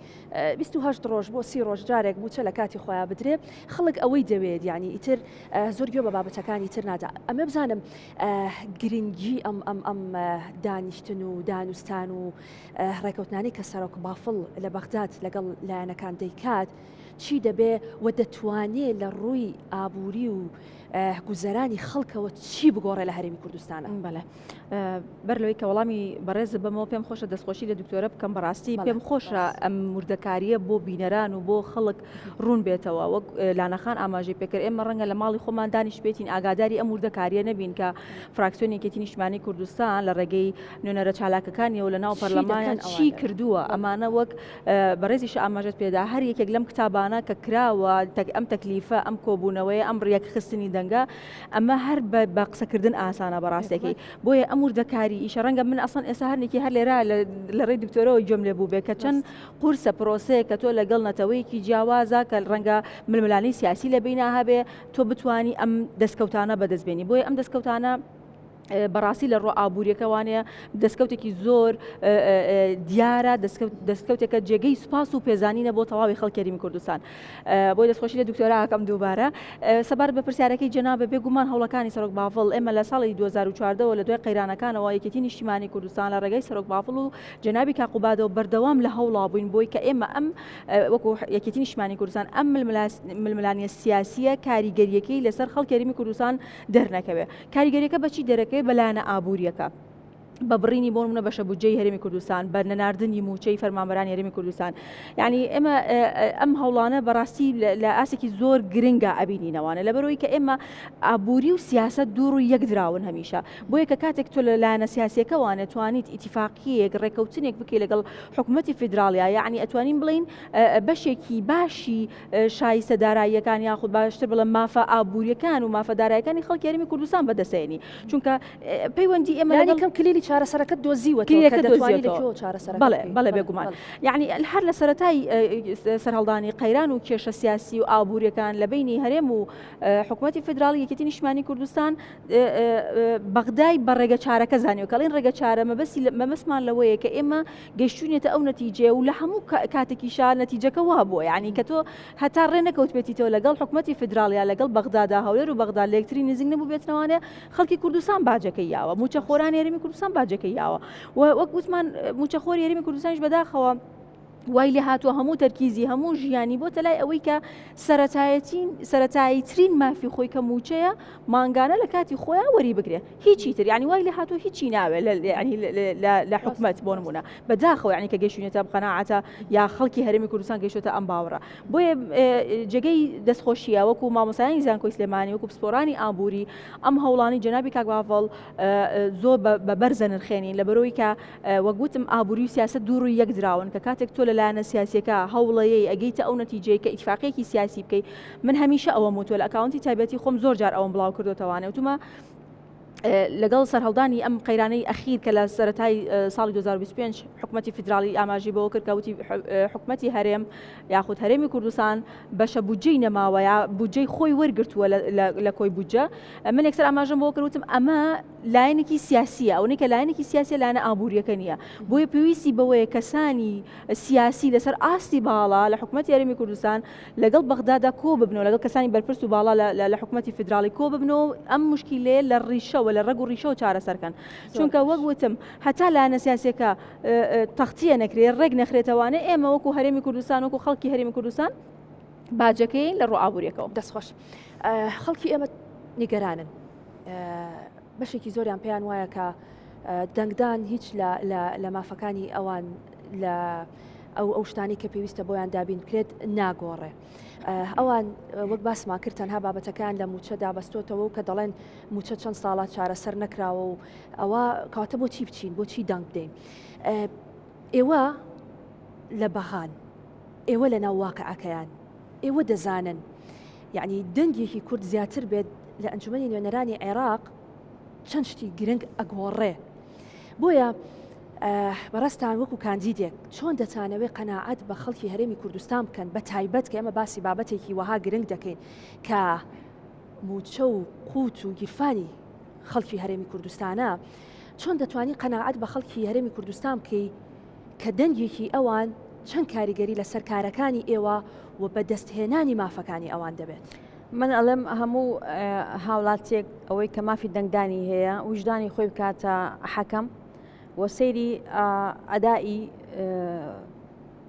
28 ڕۆژ بۆ 30 ڕۆژ جارێک موچە لە کاتی خۆیان بدرێ خەڵک ئەوەی دەوێت ینی ئیتر زۆر گوێ بە بابەتەکانی تر نادا ئەمە بزانم گرنگی ئەم دانیشتن و دانوستان و ڕێکەوتنانی کە سەرۆک بافڵ لە بەغداد لەگەڵ لایەنەکان دەیکات چی دەبێ و دەتوانێت لە ڕووی ئابووری و گوزەرانی خەڵکەوە چی بگۆڕێ لە هەرێمی کوردستانە بەڵێ بەرلەوەی کە وەڵامی بەڕێز بەمەوە پێم خۆشە دەستخۆشی لە دکتۆرە بکەم بەڕاستی پێم خۆشە ئەم وردەکاریە بۆ بینەران و بۆ خەڵک ڕوون بێتەوە وەک لانەخان ئاماژەی پێکرد ئێمە ڕەنگە لە ماڵی خۆمان دانیش بێتین ئاگاداری ئەم وردەکاریە نەبین کە فراکسیۆنێکی نیشتمانی کوردستان لە ڕێگەی نوێنەرە چالاکەکانی و لە ناو پەرلەمانیان چی کردووە ئەمانە وەک بەڕێزیش ئاماژەت پێدا هەر یەکێک لەم کتابانە کە کراوە ئەم تەکلیفە ئەم کۆبوونەوەی ئەم ڕێکخستنی دەنگە ئەمە هەر بە قسەکردن ئاسانە بەڕاستەکەی بۆیە ئەم وردەکاری ئیشە ڕەنگە من ئەسڵن ئێستا هەرنێکی هەر لێرا لە ڕێی دکتۆرەوە جۆم لێ بوو بێ کە چەند قورسە پرۆسەیە کە تۆ لەگەڵ نەتەوەیەکی جیاوازە کە ڕەنگە ململانی سیاسی لە بینە هەبێ تۆ بتوانی ئەم دەستکەوتانە بەدەستبێنی بۆیە ئەم دەستکەوتانە بەڕاستی لە ڕۆ ئابوووریەکەوانەیە دەستکەوتێکی زۆر دیارە دەستکەوتێکە جێگەی سوپاس و پێزانینە بۆ تەواوی خەڵکی هەرێمی کوردستان بۆی دەستخۆشی لە دکتۆراکەم دووبارە سەبار بە پرسیارەکەی جەنابە بێگومان هەوڵەکانی سەرۆک بافڵ ئێمە لە ساڵی 2014 لە دوای قەیرانەکانەوە یەکێتی نیشتیمانی کوردستان لە ڕێگەی سەرۆک بافڵ و جەنابی کاقوبادەوە بەردەوام لە هەوڵا بووین بۆی کە ئێمە ئەم وەکو یەکێتی نیشتیمانی کوردستان ئەم ململانیە سیاسیە کاریگەریەکەی لەسەر خەڵکی هەرێمی کوردستان دەرنەکەوێ کاریگەریەکە بەچی دەرەکەوێ بەلایەنە ئابووریەکە بە بڕینی بۆ نمونە بەشە بودجەی هەرێمی کوردستان بە نەناردنی موچەی فەرمانبەرانی هەرێمی کوردستان یعنی ئێمە ئەم هەوڵانە بەڕاستی لە ئاسێکی زۆر گرنگە ئەبینینەوانە لەبەرەوەی کە ئێمە ئابووری و سیاسەت دوو ڕووی یەک دراون هەمیشە بۆیە کە کاتێک تۆ لە لایەنە سیاسیەکەوانە توانیت ئیتیفاقیەک ڕێکەوتنێک بکەی لەگەڵ حکوومەتی فیدراڵیا یعنی ئەتوانین بڵین بەشێکی باشی شایستە داراییەکان یاخود باشتر بڵێن مافە ئابووریەکان و مافە داراییەکانی خەڵکی هەرێمی کوردستان بەدەستێنی چونکە پەیوەندی ئێمە لەگەڵ کلیلی چارەسەرەکە دۆزیوە بەڵێ بێگومان یعنی هەر لە سەرەتای سەرهەڵدانی قەیران و کێشە سیاسی و ئابووریەکان لە بینی هەرێم و حکوومەتی فیدراڵی یەکێتی نیشتیمانی کوردستان بەغدای بە ڕێگە چارەکە زانیوە کەڵین ڕێگە چارە مەبەستمان لەوەیە کە ئێمە گەیشتوونێتە ئەو نەتیجێ و لە هەموو کاتێکیشا نەتیجەکە وا بووە یعنی کە تۆ هەتا ڕێ نەکەوتبێتیتەوە لەگەڵ حکوومەتی فیدراڵیا لەگەڵ بەغدادا هەولێر و بەغدا لە یەکتری نزیک نەبوو بێتنەوانێ خەڵکی کوردستان باجەکەی یاوە موچە خۆرانی هەرێمی کوردستان باجەکەی یاوە وەک وتمان موچە خۆری هەرێمی کوردستانیش بەداخەوە وای لێ هاتووە هەموو تەرکیزی هەموو ژیانی بۆ تەلای ئەوەی کە سەرەتاییترین مافی خۆی کە موچەیە مانگانە لە کاتی خۆیان وەری بگرێ هیچی تر یعنی وای لێ هاتووە هیچی ناوێ لە حکومەت بۆ نمونە بەداخەوە یعنی کە گەیشتوونێتە بقەناعەتە یا خەڵکی هەرێمی کوردستان گەیشتوتە ئەم باوەڕە بۆیە جێگەی دەستخۆشیە وەکو مامۆستایانی زانکۆی سلێمانی وەکو پسپۆرانی ئابووری ئەم هەوڵانی جەنابی کاک بافڵ زۆر بە بەرزە نرخێنین لەبەرەوەی کە وەک گوتم ئابووری و سیاسەت دوو ڕووی یەک دراون کە کاتێک تۆ لایەنە سیاسیەکە هەوڵەیە ئەگەیتە ئەو نەتیجەیە کە ئیتفاقیەکی سیاسی بکەیت من هەمیشە ئەوە وتووە لە ئەکاونتی تایبەتی خۆم زۆر جار ئەوم بڵاو کردوتەوانێ وتمە لەگەڵ سەرهەڵدانی ئەم قەیرانەی ئەخیر کە لە سەرەتای ساڵی 2025 حکوومەتی فیدراڵی ئاماژی بەوە کرد کەوتی حکوومەتی هەرێم یاخود هەرێمی کوردستان بەشە بودجەی نەماوە یا بودجەی خۆی وەرگرتووە لە کۆی بودجە من یەکسەر ئاماژەم بۆ کردوتم ئەمە لایەنێکی سیاسیە ئەوەی کە لایەنێکی سیاسیە لایەنە ئابووریەکە نییە بۆیە پێویستی بەوەیە کەسانی سیاسی لەسەر ئاستی باڵا لە حکوومەتی هەرێمی کوردستان لەگەڵ بەغدادا کۆ ببنەوە لەگەڵ کەسانی بەرپرس و باڵا لە حکوومەتی فیدراڵی کۆ ببنەوە ئەم مشکلەیە لە ڕیشەوە لە ڕێگ و ڕیشە و چارەسەرکەن چونکە وەک وتم هەتا لایەنە سیاسیەکە تەختیە نەکرێت ڕێک نەخرێتەوانە ئێمە وەکو هەرێمی کوردستان وەکو خەڵکی هەرێمی کوردستان باجەکەی لە ڕوو ئابووریەکەوە دەستخۆش خەڵکی ئێمە نیگەرانن بەشێکی زۆریان پێیان وایە کە دەنگدان هیچ لە مافەکانی ئەوان لە ئەو شتانی کە پێویستە بۆیان دابین بکرێت ناگۆڕێ ئەوان وەک باسمان کرد تەنها بابەتەکان لە موچە دابەستۆتەوە و کە دەڵێن موچە چەند ساڵات چارەسەر نەکراوە و ئەوە کاتە بۆ چی بچین بۆ چی دەنگ بدەین ئێوە لە بەغان ئێوە لە ناو واقعەکەیان ئێوە دەزانن یعنی دەنگێکی کورد زیاتر بێت لە ئەنجومەنی نوێنەرانی عێراق چەند شتی گرنگ ئەگۆڕێ بۆیە بەڕستان وەکو کاندیدێک چۆن دەتانەوێت قەناعەت بە خەڵکی هەرێمی کوردستان بکەن بە تایبەت کە ئێمە باسی بابەتێکی وەها گرنگ دەکەین کە موچە و قوت و گیرفانی خەڵکی هەرێمی کوردستانە چۆن دەتوانی قەناعەت بە خەڵکی هەرێمی کوردستان بکەی کە دەنگێکی ئەوان چەند کاریگەری لەسەر کارەکانی ئێوە و بە دەستهێنانی مافەکانی ئەوان دەبێت. من ئەڵێم هەموو هاوڵاتێک ئەوەی کە مافی دەنگدانی هەیە وجدانی خۆی بکاتە حەکەم و سەیری ئەدائی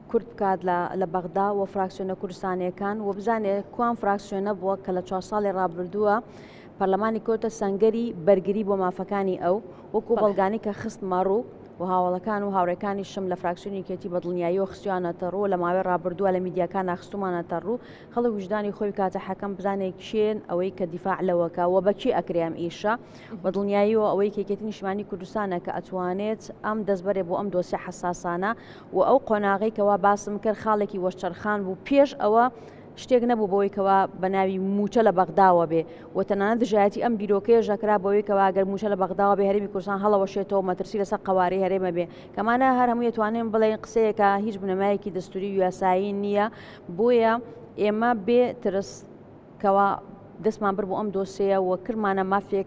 کورد بکات لە بەغدا و فراکسیۆنە کوردستانیەکان و بزانێت کوان فراکسیۆنە بووە کە لە 4 ساڵی ڕابردووە پەرلەمانی کۆتە سەنگەری بەرگری بۆ مافەکانی ئەو وەکو بەڵگانی کە خستمە ڕوو و هاوڵەکان و هاوڕێکانی شم لە فراکسیۆنی کێتی بەدڵنیایی و خستیانەتە ڕوو لە ماوەی ڕابردووە لە میدیاکان ناخستومانەتە ڕوو خەڵک وجدانی خۆی کاتە حەکەم بزانێت کێن ئەوەی کە دیفاع لەوەکە و بەچی ئەکرێم ئیشە بەدڵنیایی و ئەوەی کێکێتی نیشتیمانی کوردستانە کە ئەتوانێت ئەم دەستبەرێ بۆ ئەم دۆسیە حساسانە و ئەو قۆناغی کەوا باسم کرد خاڵێکی وەشچەرخان بوو پێش ئەوە شتێک نەبوو بەوەی کەوا بە ناوی موچە لە بەغداوە بێ و تەنانەت دژایەتی ئەم بیرۆکەیە ژەکرا بەوەی کەوا ئەگەر موچە لە بەغداوە بێ هەرێمی کوردستان هەڵەوەشێتەوە مەترسی لەسەر قەوارەی هەرێمە بێ کەمانە هەر هەموو دەتوانین بڵێن قسەیەکە هیچ بنەمایەکی دەستوری و یاسایی نییە بۆیە ئێمە بێ ترس کەوا دەستمان بر بۆ ئەم دۆسەیە و کردمانە مافی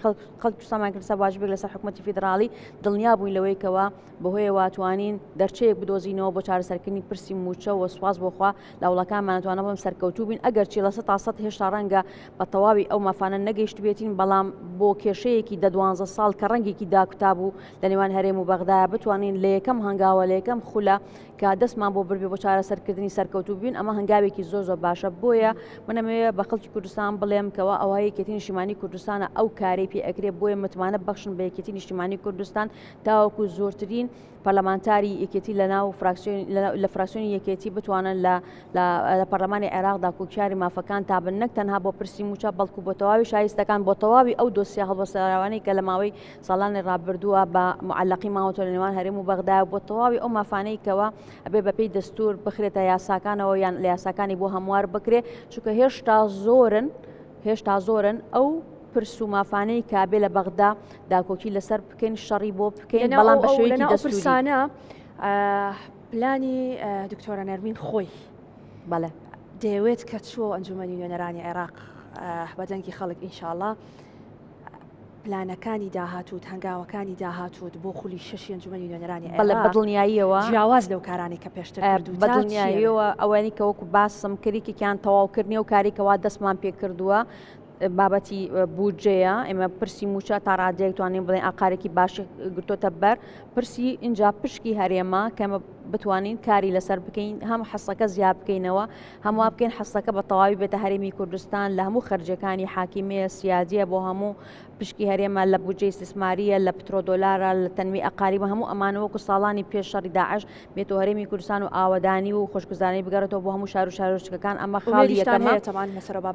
خەڵکی کوردستانمان کرد واجبێک لەسەر حکوومەتی فیدراڵی دڵنیا بووین لەوەی کەوا بەهۆیە واتوانین دەرچەیەک بدۆزینەوە بۆ چارەسەرکردنی پرسی موچە و سواز بۆخوا لە وڵەکانمان ناتوانە بەم سەرکەوتوو بین ئەگەر چی لە 100% هێشتا ڕەنگە بە تەواوی ئەو مافانە نەگەیشت بێتین بەڵام بۆ کێشەیەکی 12 ساڵ کە ڕەنگێکی داکوتا بوو لە نێوان هەرێم و بەغدایە بتوانین لە یەکەم هەنگاوە لە یەکەم خولە کە دەستمان بۆ بردبێ بۆ چارەسەرکردنی سەرکەوتوو بین ئەمە هەنگاوێکی زۆر باشە بۆیە منەمەوێت بە خەڵکی کوردستان بڵێم کەوا ئەوە یەکێتی نیشتیمانی کوردستانە ئەو کارەی پێ ئەکرێت بۆیە متمانە بەخشن بە یەکێتی نیشتیمانی کوردستان تاوەکو زۆرترین پەرلەمانتاری یەکێتی لەناو لە فراکسیۆنی یەکێتی بتوانن لە پەرلەمانی عێراقدا کۆکیاری مافەکان تابن نەک تەنها بۆ پرسی موچە بەڵکو بۆ تەواوی شایستەکان بۆ تەواوی ئەو دۆسیە هەڵبەسەراوانەی کە لە ماوەی ساڵانی ڕابردووە بە معەلەقی ماوەتۆ لە نێوان هەرێم و بەغدا بۆ تەواوی ئەو مافانەی کەوە ئەبێ بەپێی دەستور بخرێتە یاساکانەوە یان لە یاساکانی بۆ هەموار بکرێ چونکە هێشتا زۆرن ئەو پرس و مافانەی کابێ لە بەغدا داکۆکی لەسەر بکەین شەڕی بۆ بکەین بەڵام بە شێوەیەکی دەستوری پلانی دکتۆرە نەرمین خۆی بەڵێ دەیەوێت کە چووە ئەنجومەنی نوێنەرانی عێراق بە دەنگی خەڵک ئینشاءڵڵا پلانەکانی داهاتوت هەنگاوەکانی داهاتوت بۆ خولی شەشی ئەنجومەنی نوێنەرانی بەڵێ بەدڵنیاییەوە جیاواز لەو کارانی کە پێشتر کردو بەدڵنیاییەوە ئەوەی کە وەکو باسم کردێکیان تەواوکردنی و کارێکەوە دەستمان پێ کردووە بابەتی بودجەیە ئێمە پرسی موچە تا ڕادەیەک توانین بڵێن ئاقارێکی باشی گرتۆتە بەر پرسی اینجا پشکی هەرێمە کەمە بتوانین کاری لەسەر بکەین هەم حەسەکە زیاد بکەینەوە هەموو بکەین حەسەکە بە تەواوی بێتە هەرێمی کوردستان لە هەموو خەرجەکانی حاکیمەیە سیادیە بۆ هەموو پشکی هەرێمە لە بودجەی استثماریە لە پترۆدۆلارە لە تەنوی ئەقاریبە هەموو ئەمانەوەکو ساڵانی پێش شەڕی داعش بێتەوە هەرێمی کوردستان و ئاوەدانی و خۆشگوزارانی بگەڕێتەوە بۆ هەموو شار و شارۆچکەکان ئەمە خاڵی یەکەمە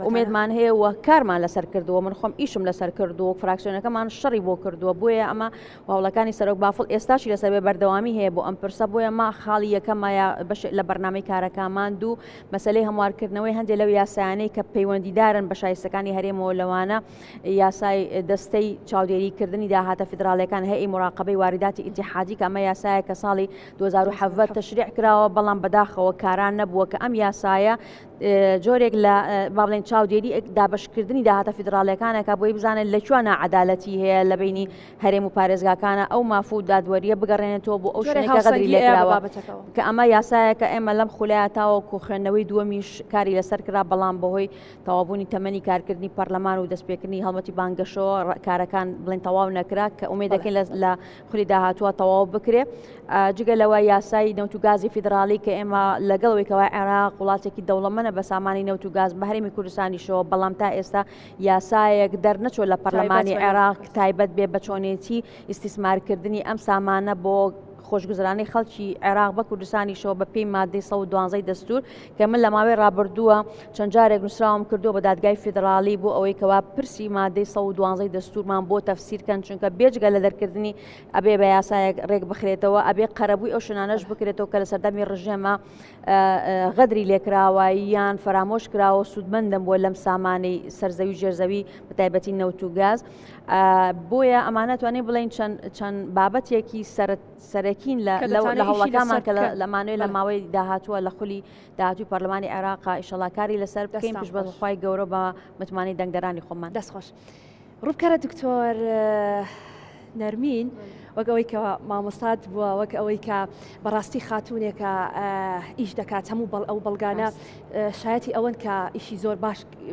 ئومێدمان هەیە و کارمان لەسەر کردووە من خۆم ئیشم لەسەر کردووە فراکسیۆنەکەمان شەڕی بۆ کردووە بۆیە ئەمە هەوڵەکانی سەرۆک بافڵ ئێستاشی لەسەر بێ بەردەوامی هەیە بۆ ئەم پرسە بۆیە ما خاڵی یەکەمە لە بەرنامەی کارەکانمان دوو مەسلەی هەموارکردنەوەی هەندێک لەو یاسایانەی کە پەیوەندیدارن بە شایستەکانی هەرێمەوە لەوانە یاسای دەستەی چاودێریکردنی داهاتە فیدراڵیەکان هەیەی مراقبەی وارداتی ئیتیحادی کە ئەمە یاسایە کە ساڵی 2007 تەشریع کراوە بەڵام بەداخەوە کاران نەبووە کە ئەم یاسایە جۆرێک لە باڵێن چاودێری دابشکردنی داهاتە فیدراڵیەکانەکە بۆی بزانێت لەکوێ نائەدالەتی هەیە لە بینی هەرێم و پارێزگاکانە ئەو مافوو دادوەریە بگەڕێنێتەوە بۆ ئەو شوێنێکە غەدری لێکراوە کە ئەمە یاسایەکە ئێمە لەم خولایە تاوەکو خوێندنەوەی دووەمیش کاری لەسەر کرا بەڵام بەهۆی تەوابوونی تەمەنی کارکردنی پەرلەمان و دەستپێکردنی هەڵمەتی بانگەشەوە کارەکان بڵێن تەواو نەکرا کە ئومێد دەکەین لە خولی داهاتووە تەواو بکرێ جگە لەوە یاسای نەوت و گازی فیدراڵی کە ئێمە لەگەڵەوەیکەوە عێراق وڵاتێکی دەوڵەمەندە بە سامانی نەوت و گاز بە هەرێمی کوردستانیشەوە بەڵام تا ئێستا یاسایەک دەرنەچۆ لە پەرلەمانی عێراق تایبەت بێ بە چۆنێتی ئیسیسمارکردنی ئەم سامانە بۆ خۆشگوزرانی خەڵکی عێراق بە کوردستانیشەوە بە پێی مادەی 112 دەستور کە من لە ماوەی ڕابردووە چەند جارێک نووسراوم کردو بە دادگای فیدراڵی بۆ ئەوەی کەوا پرسی مادەی 112 دەستورمان بۆ تەفسیرکەن چونکە بێجگە لە دەرکردنی ئەبێ بە یاسایەک ڕێک بخرێتەوە ئەبێ قەرەبووی ئەو شوێنانەش بکرێتەوە کە لە سەردەمی ڕژێمە غەدری لێکراوە یان فەرامۆش کراوە سوودمەندم بۆ لەم سامانەی سەرزەوی ژێرزەوی بە تایبەتی نەوت و گاز بۆیە ئەمانە توانین بڵێن چەند بابەتێکی سەرەکی دەکین لە هەوڵەکانمان کە لەمانوێ لە ماوەی داهاتووە لە خولی داهاتووی پەرلەمانی عێراق ئینشەڵا کاری لەسەر بکەین پشت بەخوای گەورە بە متمانەی دەنگدەرانی خۆمان. دەستخۆش. ڕووبکەرە دکتۆر نەرمین وەک ئەوەی کە مامۆستات بووە وەک ئەوەی کە بەڕاستی خاتوونێکە ئیش دەکات هەموو ئەو بەڵگانە شایەتی ئەوەن کە ئیشی زۆر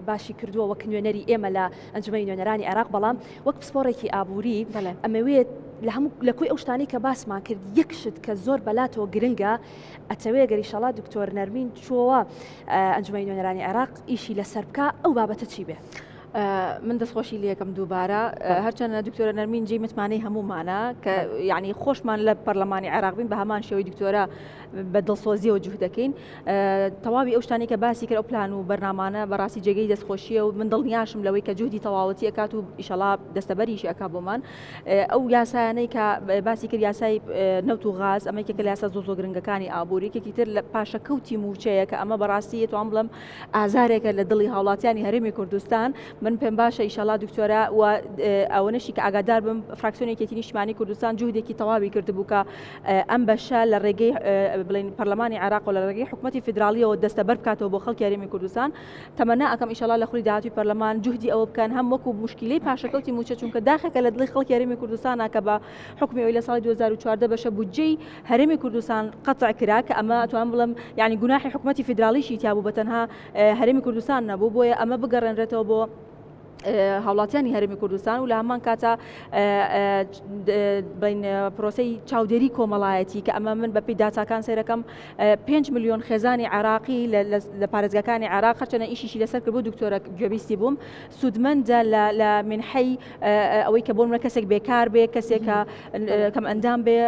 باشی کردووە وەک نوێنەری ئێمە لە ئەنجومەی نوێنەرانی عێراق بەڵام وەک پسپۆڕێکی ئابووری ئەمەوێت لە کوی ئەو شتانی کە باسمان کرد یەکشت کە زۆر بەلاتەوە گرنگە ئەتەوێ گەریشەڵا دکتۆر نەرمین چووەوە ئەنجومەی نوێنەرانی عێراق ئیشی لەسەر بکە ئەو بابەتە چی بێ؟ من دەستخۆشی لەکەم دووبارە هەرچەندە دکتۆرە نەرمین جێی متمانەی هەمومانە کە یعنی خۆشمان لە پەرلەمانی عێراق بین بە هەمان شێوەی دکتۆرە بە دڵسۆزیەوە جوهد دەکەین تەواوی ئەو شتانی کە باسی کرد ئەو پلان و بەرنامانە بەڕاستی جێگەی دەستخۆشیە و من دڵنیاشم لەوەی کە جوهدی تەواوەتی ئەکات و ئیشەڵا دەستەبەریشی ئەکا بۆمان ئەو یاسایانەی کە باسی کرد یاسای نەوت و غاز ئەمەیەکە لە یاسا زۆر گرنگەکانی ئابووریەکێکی تر لە پاشەکەوتی موچەیە کە ئەمە بەڕاستی توان بڵم ئازارێکە لە دڵی هاوڵاتیانی هەرێمی کوردستان من پێم باشە ئیشەڵا دکتۆرە و ئەوەنەشی کە ئاگادار بم فراکسیۆنێکی نیشتیمانی کوردستان جوهدێکی تەواوی کردبوو کە ئەم بەشە لە ڕێگەی بڵین پەرلەمانی عێراق و لە ڕێگەی حکوومەتی فیدرالیەوە دەستەبەر بکاتەوە بۆ خەڵکی هەرێمی کوردستان تەمەنا ئەکەم ئیشەڵا لە خولی داهاتووی پەرلەمان جوهدی ئەوە بکەن هەم وەکو مشکلەی پاشەکەوتی موچە چونکە داخەکە لە دڵی خەڵکی هەرێمی کوردستانە کە بە حکمی ئەوی لە ساڵی 2014 بەشە بودجەی هەرێمی کوردستان قەتع کرا کە ئەمە ئەتوان بڵم یعنی گوناحی حکوومەتی فیدرالیشی تیابوو بە تەنها هەرێمی کوردستان نەبوو بۆیە ئەمە بگەڕێنرێتەوە بۆ هاوڵاتیانی هەرێمی کوردستان و لە هەمان کاتە بین پرۆسەی چاودێری کۆمەڵایەتی کە ئەمە من بەپی داچاکان سەیرەکەم 5 میلیۆن خێزانی عراقی لە پارێزگاکانی عراق هەرچەنە ئیشیشی لەسەر کرد بۆ دکتۆرە گوێبیستی بووم سوودمەندە لە منحەی ئەوەی کە بۆ منە کەسێک بێکار بێ کەسێکە کەم ئەندام بێ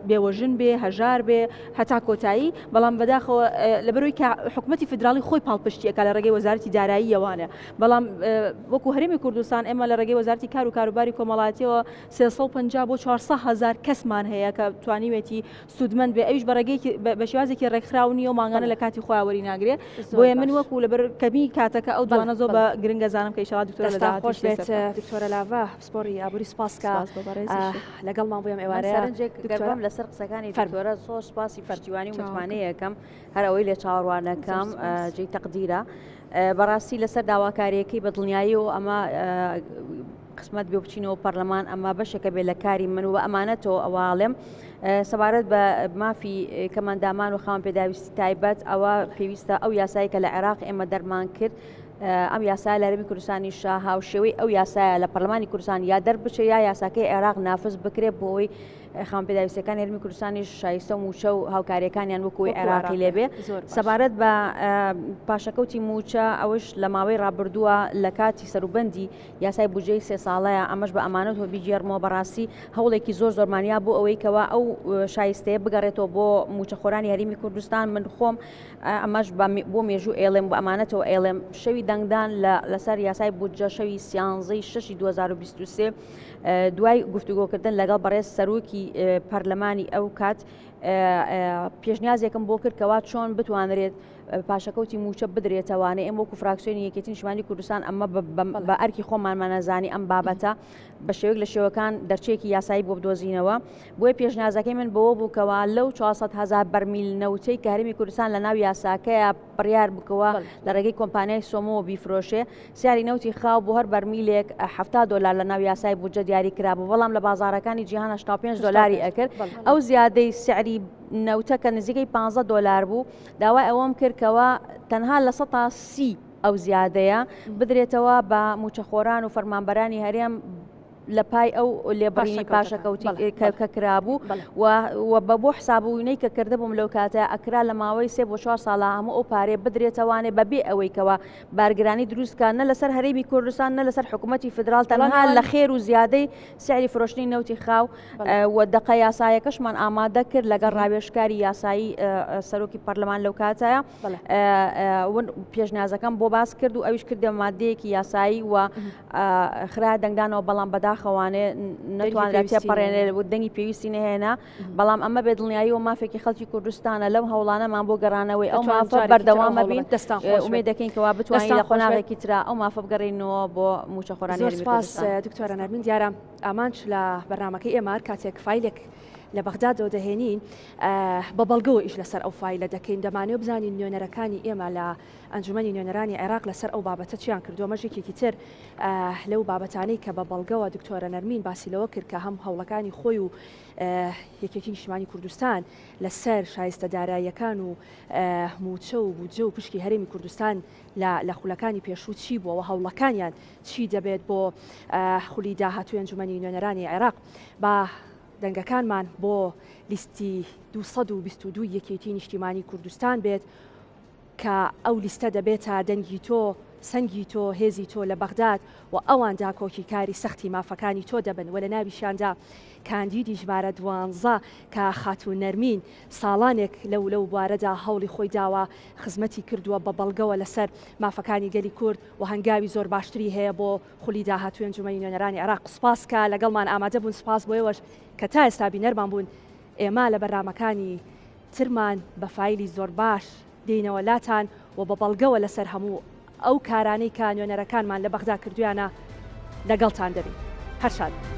بێوەژن بێ هەژار بێ هەتا کۆتایی بەڵام بەداخەوە لەبەرەوەی کە حکوومەتی فیدرالی خۆی پاڵپشتیەکە لە ڕێگەی وەزارەتی دارایی ئەوانە بەڵام وەکو هەرێمی کوردستان ئێمە لە ڕێگەی وەزارەتی کار و کاروباری کۆمەڵایەتیەوە 350 بۆ 400 هزار کەسمان هەیە کە توانیوێتی سوودمەند بێ ئەویش بە شێوازێکی ڕێکخراو نیە و ماگانە لە کاتی خۆیان وەری ناگرێت بۆیە من وەکو لەبەر کەمی کاتەکە ئەو دوانە زۆر بە گرنگە زانم کە ئیشەڵا دکتۆرە لە خۆش بێت دکتۆرە لاڤا سپۆری ئابووری سپاسکە لەگەڵمان بۆیم ئێوارەیە گەربام لەسەر قسەکانی دکتۆرە زۆر سپاسی پشتیوانی و متمانەیە یەکەم هەر ئەوەی لێ چاوەڕوانەکەم جێی تەقدیرە بەڕاستی لەسەر داواکاریەکەی بە دڵنیایی و ئەمە قسمەت بێ بچینەوە پەرلەمان ئەمە بەشێکە بێ لە کاری من و ئەمانەتەوە ئەواڵێم سەبارەت بە مافی کەمەندامان و خاوەن پێداویستی تایبەت ئەوە پێویستە ئەو یاسایی کە لە عێراق ئێمە دەرمان کرد ئەم یاسای لە هەرێمی کوردستانی شاها و شێوەی ئەو یاسایە لە پەرلەمانی کوردستان یا دەربچێ یا یاساکەی عێراق نافز بکرێت بۆ ئەوی خاوەن پێداویستەکان هەرێمی کوردستانی شایستە و موچە و هاوکاریەکانیان وەکوی عێراقی لێبێ سەبارەت بە پاشەکەوتی موچە ئەوش لە ماوەی ڕابردووە لە کاتی سەروبەندی یاسای بودجەی 3 ساڵەیە ئەمەش بە ئەمانەتەوە بیجێڕمەوە بەڕاستی هەوڵێکی زۆرمانیا بۆ ئەوەی کەوا ئەو شایستەیە بگەڕێتەوە بۆ موچەخۆرانی هەرێمی کوردستان من خۆم ئەمەش بۆ مێژوو ئێڵێم بۆ ئەمانەتەوە ئێڵێم شەوی دەنگدان لەسەر یاسای بودجە شەوی 13 2023 دوای گفتوگۆکردن لەگەڵ بەڕێز سەرۆکی پەرلەمانی ئەو کات پێشنیازێکم بۆ کرد کەوا چۆن بتوانرێت پاشەکەوتی موچە بدرێتەوانێ ئێمە وەکو فراکسیۆنی یەکێتی نیشتیمانی کوردستان ئەمە بە ئەرکی خۆمانمانەزانی ئەم بابەتە بە شێوەیەک لە شێوەکان دەرچێکی یاسایی بۆ بدۆزینەوە بۆیە پێشنیازەکەی من بەوە بووکەوە لەو 400 هزار بەرمیل نەوتەی کە هەرێمی کوردستان لە ناو یاساکەیە بڕیار بکەوە لە ڕێگەی کۆمپانیای سۆمۆ بیفرۆشێ سیاری نەوتی خاو بۆ هەر بەرمیلێک 70 دلار لە ناو یاسای بودجە دیاری کرابوو بەڵام لە بازارەکانی جیهان 85 دلاری ئەکرد ئەو زیادەی سعری نەوتە کە نزیکەی 15 دلار بوو داوای ئەوەم کردکەوە تەنها لە 130 ئەو زیادەیە بدرێتەوە بە موچەخۆران و فەرمانبەرانی هەرێم لە پای ئەو لێبڕینی پاشەکەوتی کە کرابوو و بە بۆ حسابوونەی کە کرده بووم لەو کاتە ئەکرا لە ماوەی 3 بۆ 4 ساڵە هەموو ئەو پارێ بدرێتەوانێ بەبێ ئەوەی کەوە بارگرانی دروستکە نە لەسەر هەرێمی کوردستان نە لەسەر حکوومەتی فدرال تەنها لە خێر و زیادەی سعری فرۆشتنی نەوتی خاو و دەقە یاسایەکەشمان ئامادە کرد لەگەڵ ڕاوێژکاری یاسایی سەرۆکی پەرلەمان لەو کاتایە پێشنیازەکەم بۆ باس کرد و ئەویش کردێ مادەیەکی یاسایی و خرا دەنگدانەوە بەڵام بەداخەوانێ نەتوانرێت تێپەڕێنێ و دەنگی پێویستی نهێنا بەڵام ئەمە بێدڵنیایی و مافێکی خەڵکی کوردستانە لەم هەوڵانەمان بۆ گەڕانەوەی ئەو مافە بەردەوامە بین ئومێد دەکەین کەوا بتوانین لە قۆناغێکی ترا ئەو مافە بگەڕێنەوە بۆ موچەخۆرانی هەرێمی کوردستان. دکتۆرە نەرمین دیارە ئامانج لە بەرنامەکەی ئێمە کاتێک فایلێک لە بەغدادەوە دەهێنین بە بەڵگەوە ئیش لەسەر ئەو فایلە دەکەین دەمانێت بزانین نوێنەرەکانی ئێمە لە ئەنجومەنی نوێنەرانی عێراق لەسەر ئەو بابەتە چیان کردووە. مەژێکێکی تر لەو بابەتانەی کە بە بەڵگەوە دکتۆرە نەرمین باسی لەوە کرد کە هەم هەوڵەکانی خۆی و یەکێتی نیشتیمانی کوردستان لەسەر شایستەداراییەکان و موچە و بودجە و پشکی هەرێمی کوردستان لە خولەکانی پێشوو چی بووەوە هەوڵەکانیان چی دەبێت بۆ خولی داهاتوی ئەنجومەنی نوێنەرانی عێراق با دەنگەکانمان بۆ لیستی 222 یەکێتی نیشتیمانی کوردستان بێت کە ئەو لیستە دەبێتە دەنگی تۆ سەنگی تۆ هێزی تۆ لە بەغداد و ئەواندا کۆکی کاری سەختی مافەکانی تۆ دەبن و لە ناویشاندا کاندیدی ژمارە 12 کە خاتوون نەرمین ساڵانێک لەو بوارەدا هەوڵی خۆی داوە خزمەتی کردووە بە بەڵگەوە لەسەر مافەکانی گەلی کورد و هەنگاوی زۆر باشتری هەیە بۆ خولی داهاتوی ئەنجومەنی نوێنەرانی عێراق. سوپاس کە لەگەڵمان ئامادە بوون، سوپاس بۆ ئێوەش کە تا ئێستا بینەرمان بوون. ئێمە لە بەرنامەکانی ترمان بە فایلی زۆر باش دێنەوە لاتان و بە بەڵگەوە لەسەر هەموو ئەو کارانەی کە نوێنەرەکانمان لە بەغدا کردویانە لەگەڵتان دەبین. هەر شاد.